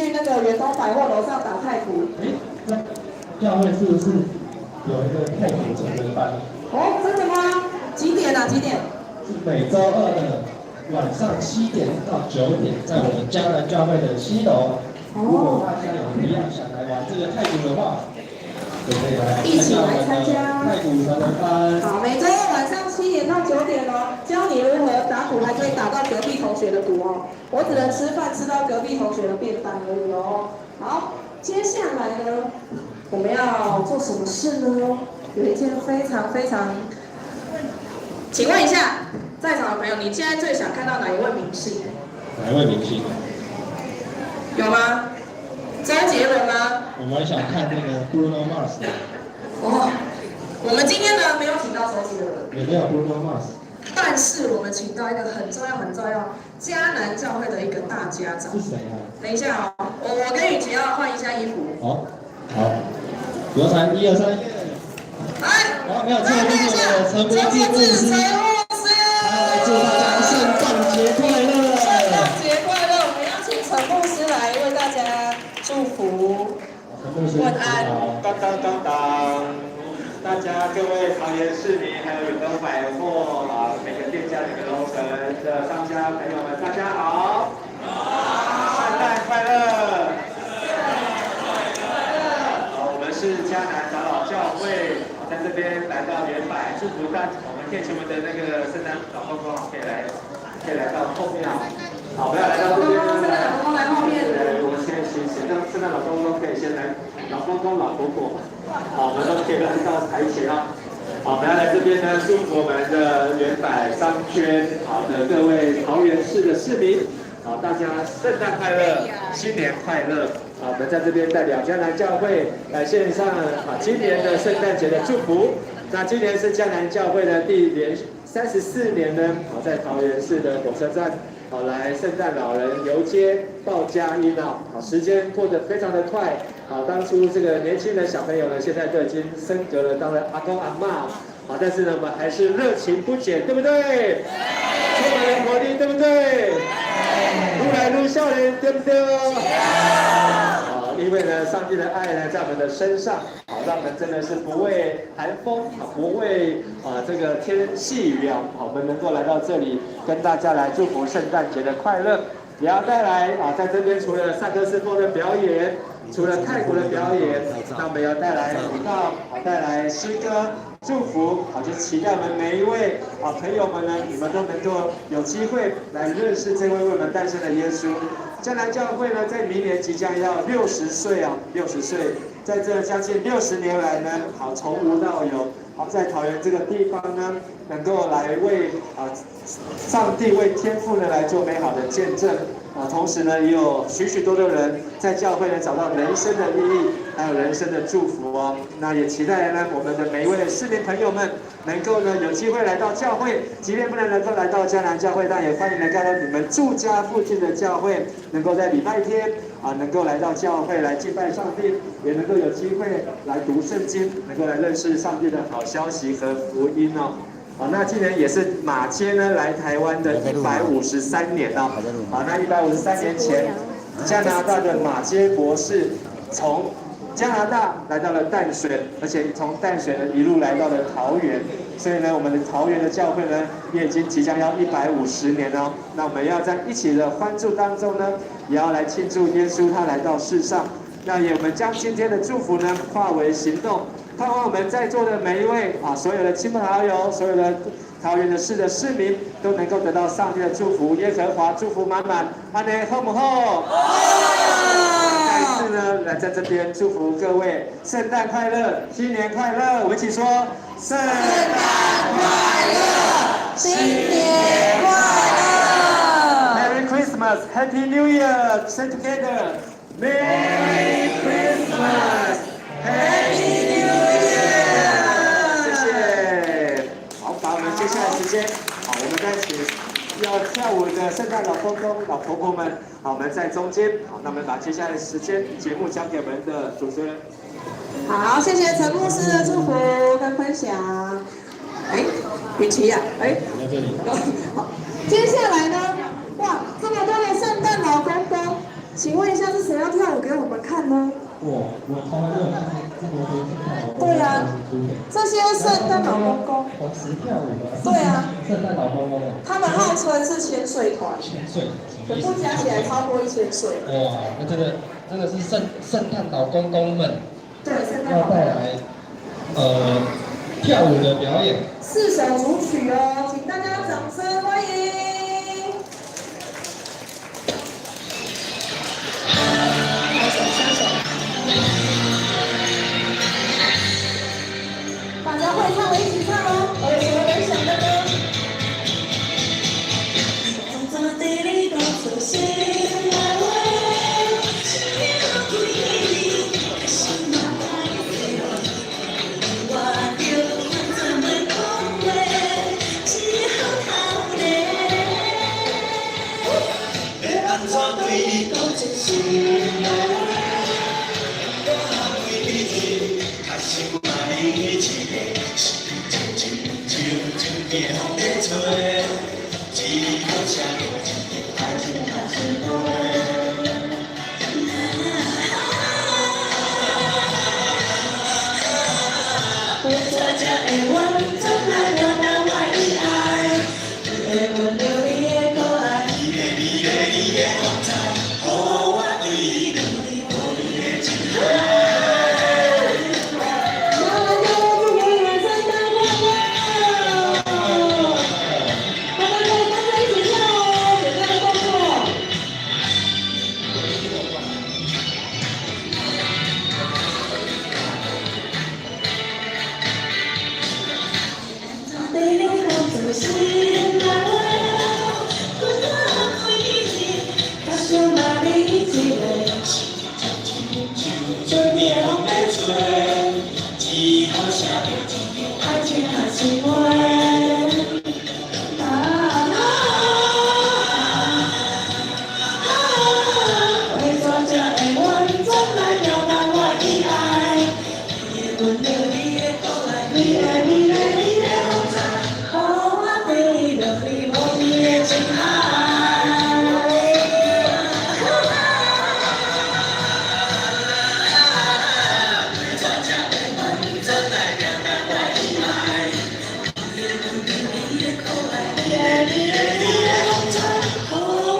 去那个远东百货楼上打太鼓。那教会是不是有一个太鼓准备班？哦，真的吗？几点啊？几点？是每周二的晚上7点到9点，在我们江南教会的7楼。如果大家有一样想来玩这个太鼓的话，就可以来一起来参加太鼓成人班。好，每周二晚上7点到9点哦，教你如何打鼓，还可以打到隔壁同学的鼓哦。我只能吃饭吃到隔壁同学的便当而已哦。好，接下来呢，我们要做什么事呢？有一件非常，请问一下，在场的朋友，你现在最想看到哪一位明星？哪一位明星？有吗？周杰伦吗？我们想看那个 Bruno Mars 的。哦，我们今天呢没有请到周杰伦，也没有 Bruno Mars。但是我们请到一个很重要、迦南教会的一个大家长。是谁啊？等一下哦，我跟雨杰要换一下衣服。好，有请1、2、3。来，好，没有错，就是我们陈国基牧师。祝大家圣诞节快乐！圣诞节快乐！我们邀请陈牧师来为大家祝福。晚安。当，大家各位桃园市民，还有远东百货每个店家、每个楼层的商家朋友们，大家好！圣诞快乐！我们是迦南长老教会，在这边来到远百，祝福大我们天球们的那个圣诞老公公可以来到后面好，不要来到这边。圣诞老公公来后面。我们先让圣诞老公公可以先来，老公公、老婆婆，好，我们都可以来到台前啊。好，我们要来这边呢，祝福我们的远百商圈好的各位桃园市的市民，好，大家圣诞快乐，新年快乐。好，我们在这边代表迦南教会来献上今年的圣诞节的祝福。那今年是迦南教会的连续34年呢，在桃园市的火车站。来圣诞老人游街报佳音时间过得非常的快。当初这个年轻的小朋友呢，现在都已经升格了，当了阿公阿嬷。但是呢，我们还是热情不减，对不对？充满了活力，对不对？愈来愈少年，对不对？因为呢，上帝的爱呢，在我们的身上，让我们真的是不畏寒风，不畏这个天细雨我们能够来到这里，跟大家来祝福圣诞节的快乐。也要带来在这边除了萨克斯风的表演，除了太鼓的表演，那我们要带来舞蹈，带来诗歌。祝福就期待我们每一位朋友们呢，你们都能够有机会来认识这位为我们诞生的耶稣。迦南教会呢，在明年即将要60岁60岁，在这将近60年来呢，从无到有，在桃园这个地方呢，能够来为上帝为天父呢来做美好的见证。同时呢，也有许多的人在教会呢找到人生的意义，还有人生的祝福那也期待呢，我们的每一位市民朋友们能够呢有机会来到教会，即便不能够来到迦南教会，但也欢迎来到你们住家附近的教会，能够在礼拜天能够来到教会来敬拜上帝，也能够有机会来读圣经，能够来认识上帝的好消息和福音那今年也是马街呢来台湾的153年那153年前，加拿大的马街博士从加拿大来到了淡水，而且从淡水呢一路来到了桃园，所以呢，我们的桃园的教会呢也已经即将要150年了。那我们要在一起的欢祝当中呢，也要来庆祝耶稣他来到世上。那我们将今天的祝福呢化为行动。盼望我们在座的每一位所有的亲朋好友，所有的桃园的市的市民都能够得到上帝的祝福，耶和华祝福满满，安内好不好？再一次呢，来在这边祝福各位圣诞快乐，新年快乐！我们一起说圣诞快乐，新年快乐 ！Merry Christmas, Happy New Year! Say together, Merry Christmas, Happy New Year! 接下来时间，我们再请要跳舞的圣诞老公公、老婆婆们，我们在中间，那我们把接下来的时间节目交给我们的主持人。好，谢谢陈牧师的祝福跟分享。雨琦好，接下来呢？哇，这么多的圣诞老公公，请问一下是谁要跳给我们看呢？我从来没有看过这么多对啊，这些圣诞老公公，同时跳舞的。对啊，圣诞老公公。他们号称是千岁团，千岁，全部加起来超过1000岁。哇，那真的是圣诞老公公们，对，圣诞要带来跳舞的表演。4首主曲哦，请大家掌声欢迎。大家会唱，我一起唱哦。有什么人想的呢？创造地里到处是来回，是天空不一定，可是那爱飞落，我就怎么空位，只好逃离。要安怎对你讲真心来话？我为你听，还是我你一个。夜风在吹，只好写爱情还是飞。我这只会弯，怎来表达我的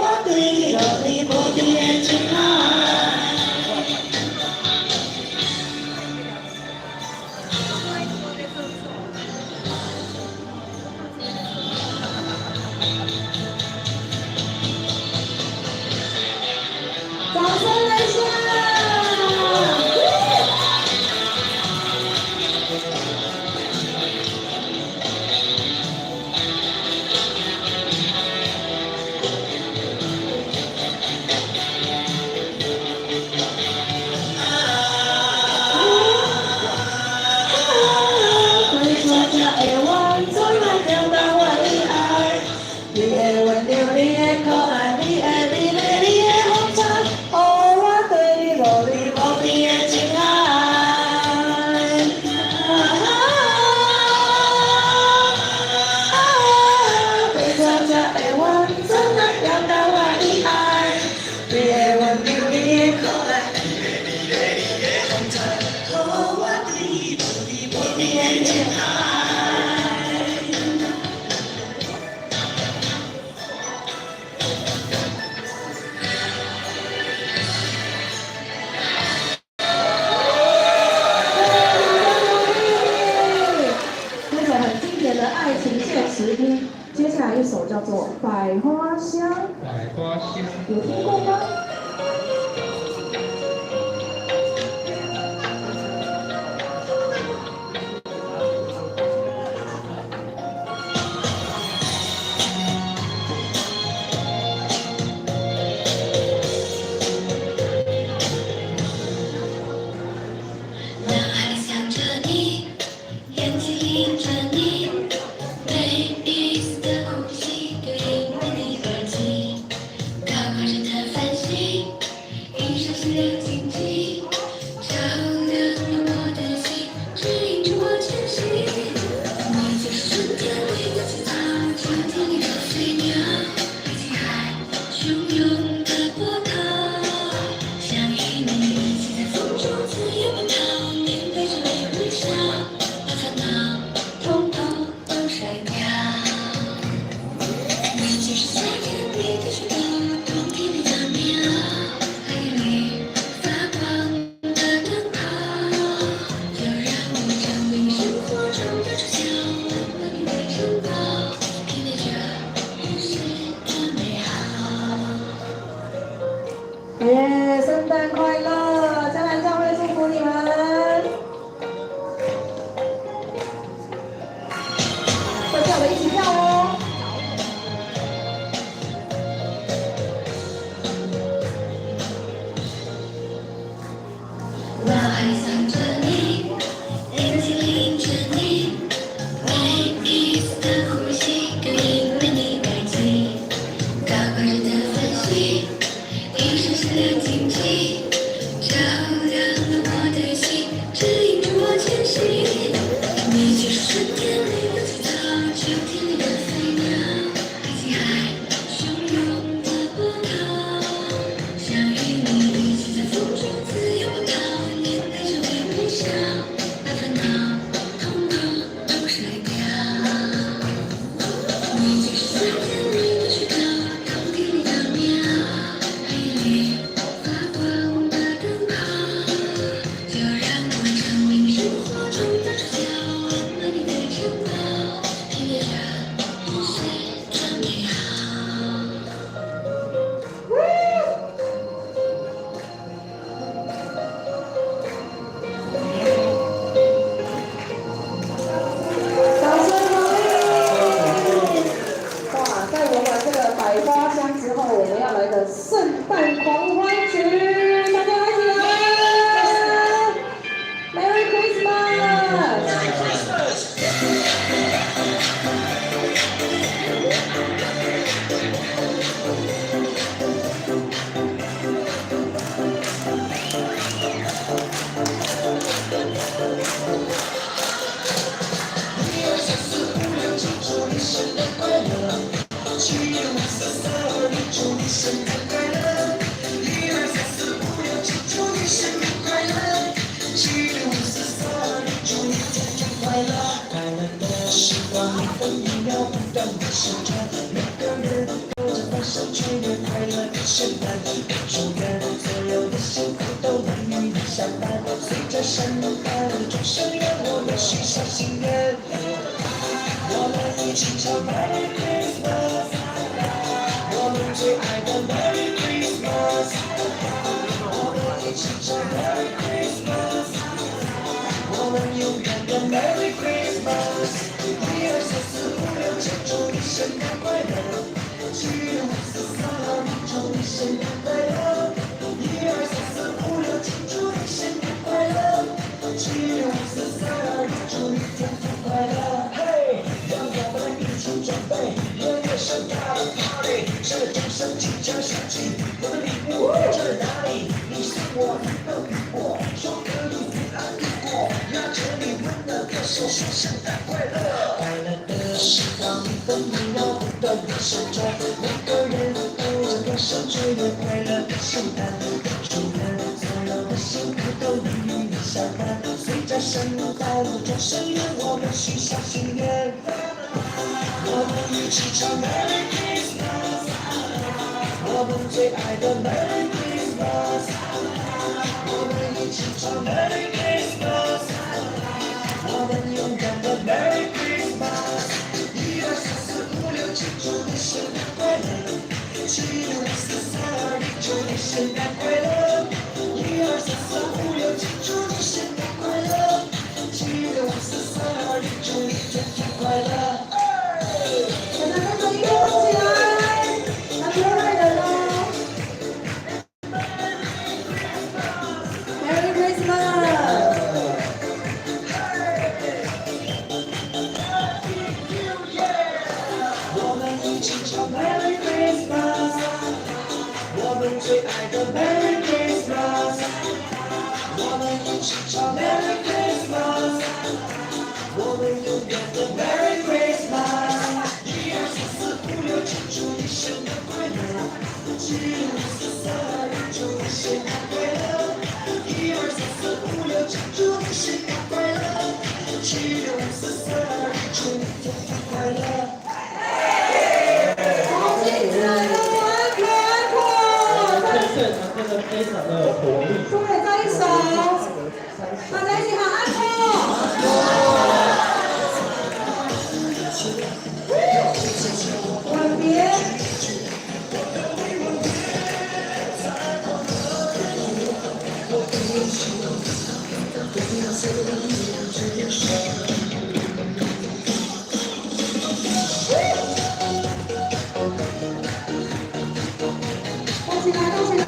爱？你的温柔，你的可爱，你的风采，予我对你努力无比的情爱。接下来一首叫做《百花香》，百花香有听过吗？脑海里想着你，眼睛映着你。每一丝的呼吸都印在你耳际，高挂着的繁星，一闪闪亮晶晶，照亮了我的心，指引着我前行。你就是春天里的青草，春天里的飞鸟，以及海汹涌的波涛，相依你。耶，圣诞快乐！江南教会祝福你们。会跳的一起跳哦。我还想着你，眼睛淋着你，每一次的呼吸都因为你而起，高高人的分析，一闪闪亮晶晶，照亮了我的心，指引着我前行。你就是春天里的青草，秋天里的飞鸟，爱情海汹涌的波涛，想与你一起在风中自由奔跑。把烦恼统统都甩掉，你就是夏天里的雪糕，冬天里的喵，黑夜里发光的灯泡，就让我成为生活中的主角，温暖你的城堡，披着雨水准备好。百花香之后，我们要来个圣诞狂欢曲，大家一起来 ！Merry Christmas！ 祝你圣诞快乐！1、2、3、4、5、6、7，祝你生日快乐！7、6、5、4、3、2、1，祝你天天快乐！快乐的时光一分一秒不断地逝着，每个人都在欢声雀跃快乐的圣诞。祝愿所有的辛苦都能与你相伴，随着圣诞的钟声，让我们许下心愿。我们一起唱 Merry Christmas。我们最爱的 Merry Christmas， 我们一起唱 Merry Christmas， 我们永远的 Merry Christmas。1、2、3、4、5、6、7，祝你圣诞快乐！7、6、5、4、3、2、1，祝你圣诞快乐！1、2、3、4、5、6、7，祝你圣诞快乐！7、6、5、4、3、2、1，祝你天天快乐！嘿，让我们一起准备音乐盛大的 party。这钟声即将响起，我的礼物在哪里？你送我一个苹果，说可以平安度过，压着你温暖的手，说圣诞快乐。快乐的时光一分一秒不断地逝着，每个人都在歌声追着快乐的圣诞。祝愿所有的辛苦都能与你相伴，随着圣诞的钟声，让我们许下心愿。我们一起唱 Merry Christmas。我们最爱的 Merry Christmas， 我们一起唱 Merry Christmas， 我们永远的 Merry Christmas。1、2、3、4、5、6、7，祝你圣诞快乐！7、6、5、4、3、2、1，祝你圣诞快乐！1、2、3、4、5、6、7，祝你圣诞快乐！7、6、5、4、3、2、1，祝你天天快乐！大家跟着音乐动起来！那别害人哦 ！Merry Christmas！ 我们一起唱 Merry Christmas， 我们最爱的 Merry Christmas， 我们一起唱 Merry Christmas， 我们永远的 Merry Christmas。1、2、3、4、5、6、7，祝你圣诞快乐！7、6、5、4、3、2、1，祝你圣诞快乐！1、2、3、4、5、6、7，祝你圣诞快乐！7、6、5、4、3、2、1，祝你天天快乐！好精彩哦，安可！这个现场真的非常的活力。对，再一首，大家一起喊安可！吻别。动起来，动起来！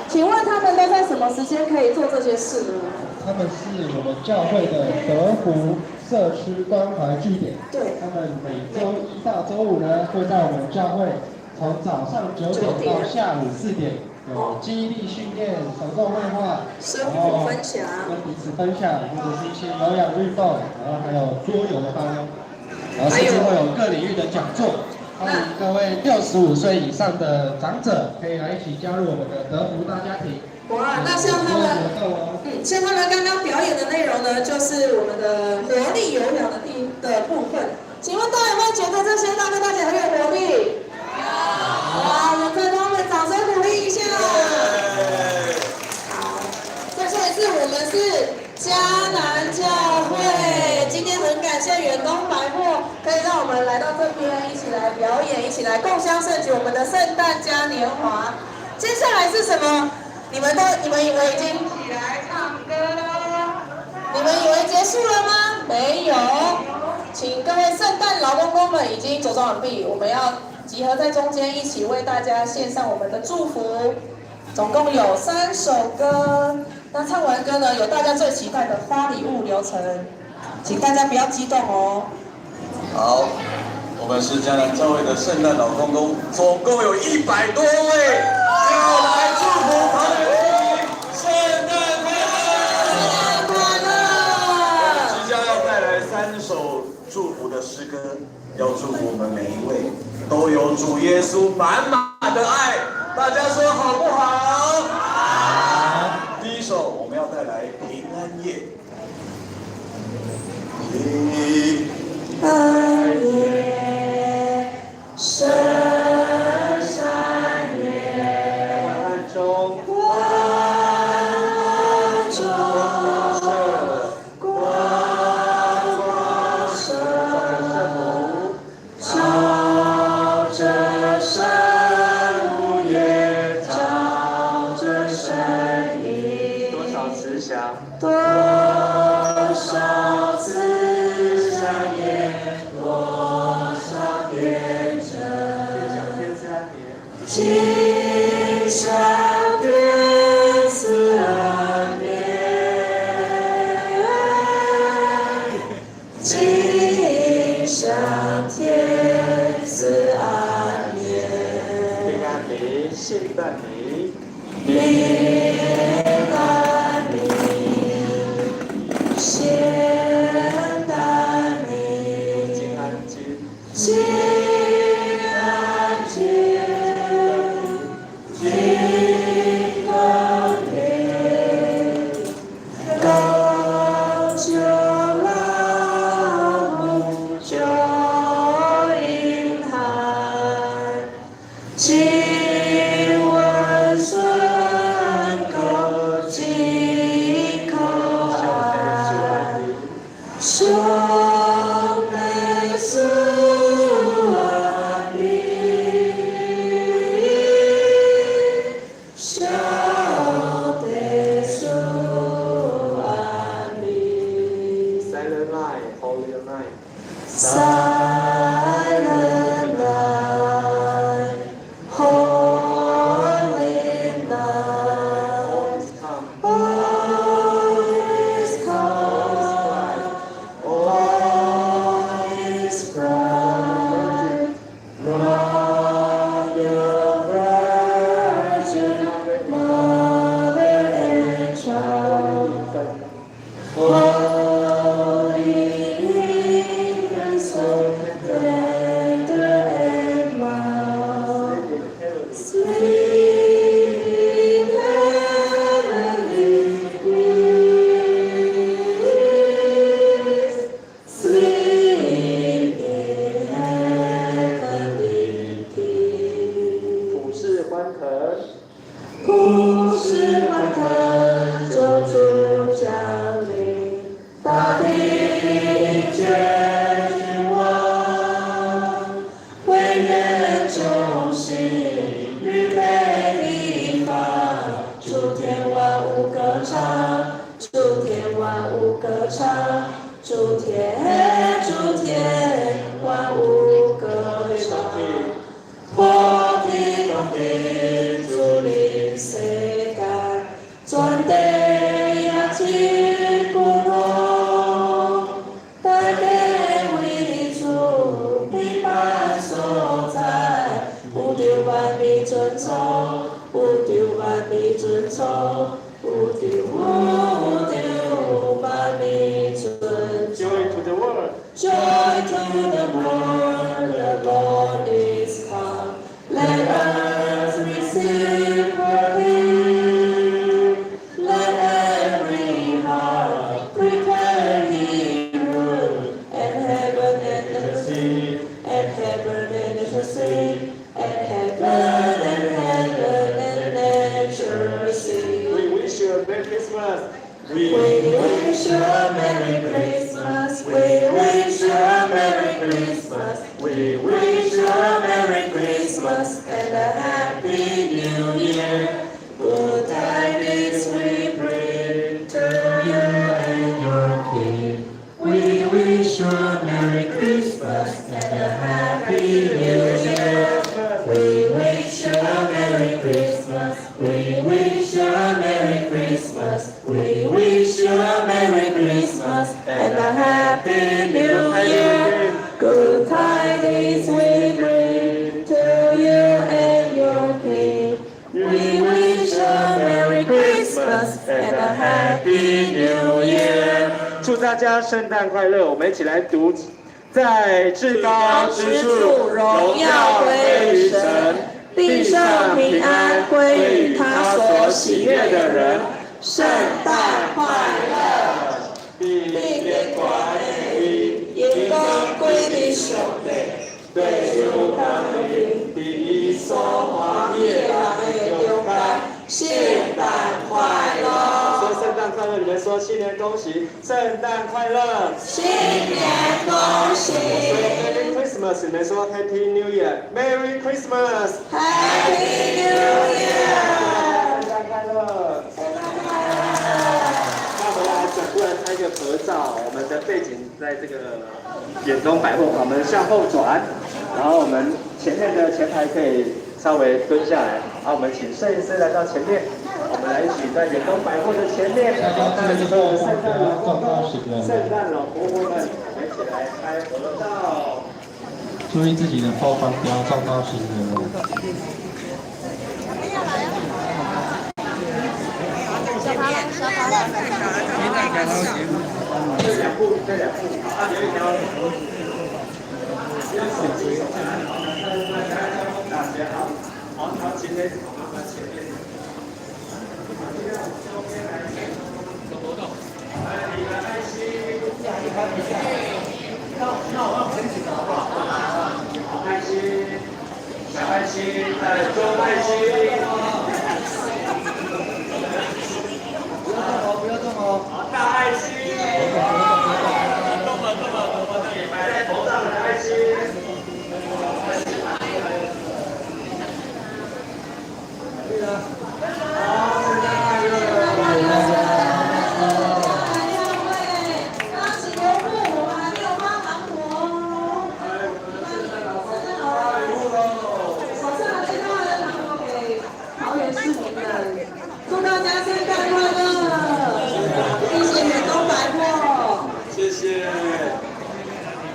请问他们都在什么时间可以做这些事呢？他们是我们教会的德福社区关怀据点。对。他们每周一到周五呢，会在我们教会从早上9点到下午4点，有记忆力训练、手动绘画，生活分享，跟彼此分享，或者是一些有氧运动，然后还有桌游的帮佣，然后甚至会有各领域的讲座。欢迎各位65岁以上的长者可以来一起加入我们的德福大家庭。哇，那像他们，像他们刚刚表演的内容呢，就是我们的活力有氧的部分。请问大家有没有觉得这些大哥大姐很有活力？有。哇，我们再帮他们掌声鼓励一下。好，再说一次，我们是迦南教会。今天很感谢远东百货，可以让我们来到这边，一起来表演，一起来共襄盛举我们的圣诞嘉年华。接下来是什么？你们以为已经起来唱歌了？你们以为结束了吗？没有，请各位圣诞老公公们已经走装完毕，我们要集合在中间，一起为大家献上我们的祝福。总共有3首歌，那唱完歌呢，有大家最期待的发礼物流程，请大家不要激动哦。好，我们是迦南教会的圣诞老公公，总共有100多位，要来祝福旁人圣诞快乐！圣诞快乐！即将要带来3首祝福的诗歌，要祝福我们每一位都有主耶稣满满的爱，大家说好不好？好。第1首我们要带来平安夜。平安夜，圣山夜，晚安中，晚安中，光射，照着圣母夜，照着圣衣，多少慈祥，多少慈祥夜，多少天真，吉祥天赐安眠，吉祥天赐安眠，平安礼，圣诞礼，平安礼，圣诞礼，金安节，金安节，金安节，高就拉姆就银海，亲吻顺口，亲口爱，兄妹苏安利，兄妹苏安利。 Silent Night, Holy Night， Silent night, holy night, all is calm, all is bright. Royal Virgin, Mother and Child, holy infant, so tender and mild, sleep in heavenly peace, sleep in heavenly peace. 普世欢腾，普世欢腾，救主降临，大地迎接君王，为人中心，预备地方，诸天万物歌唱，诸天万物歌唱，诸天万物歌唱。破天荒地主臨世界，全地也千古濃，大地為主平安所在，無丟萬民尊崇，無丟萬民尊崇，無丟萬民尊崇。 Joy to the world， Joy to the world, the Lord is come. Let us receive her King. Let every heart prepare Him room, and heaven and earth sing, and heaven and earth sing, and heaven and nature sing. We wish you a Merry Christmas。 We wish you a Merry Christmas. We wish you a Merry Christmas. We wish you a Merry Christmas and a Happy New Year. Good tidings we bring to you and your King. We wish you a Merry Christmas and a Happy New Year. 大家圣诞快乐！我们一起来读，在至高之处荣耀归于神，地上平安归于他所喜悦的人。圣诞快乐！地天光于阳光归于上帝，对主他名第一所欢喜的中间，圣诞快乐！说圣诞快乐，你们说新年恭喜，圣诞快乐，新年恭喜。Merry Christmas， 你们说 Happy New Year，Merry Christmas，Happy New Year， 圣诞快乐，圣诞快乐。那我们来转过来拍一个合照，我们的背景在这个远东百货，我们向后转，然后我们前面的前台可以稍微蹲下来，好，我们请摄影师来到前面。我们来一起在远东百货的前面，大家记得圣诞老公公、圣诞老婆婆们，我们一起来拍合照。注意自己的后方不要撞到行人哦。小爬了，小爬了。这两步，这两步，有一条。大家好，好，今天我们前面。好爱心，小爱心，中爱心。不要动哦！好，大爱心。动了，我这里摆在头上的爱心。对了。好，圣诞快乐！祝大家圣诞快乐！谢谢远东百货，谢谢。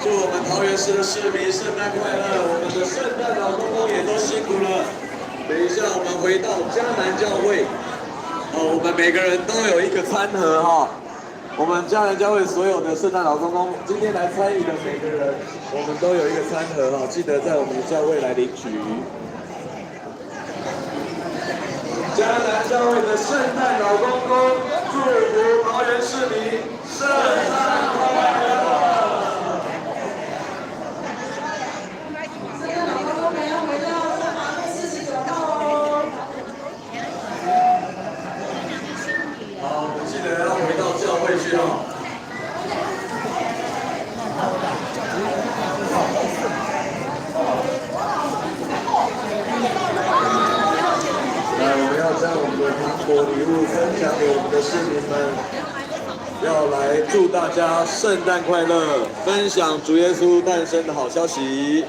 祝我们桃园市的市民圣诞快乐！我们的圣诞老公公也都辛苦了。等一下，我们回到迦南教会，我们每个人都有一个餐盒哈。我们迦南教会所有的圣诞老公公，今天来参与的每个人，我们都有一个餐盒哈，记得在我们的教会来领取。迦南教会的圣诞老公公，祝福桃园市民圣诞快乐！圣诞老公公们要回到圣马路49号哦。好，我们记得要回到教会去哦。我们要将我们的糖果礼物分享给我们的市民们，要来祝大家圣诞快乐，分享主耶稣诞生的好消息。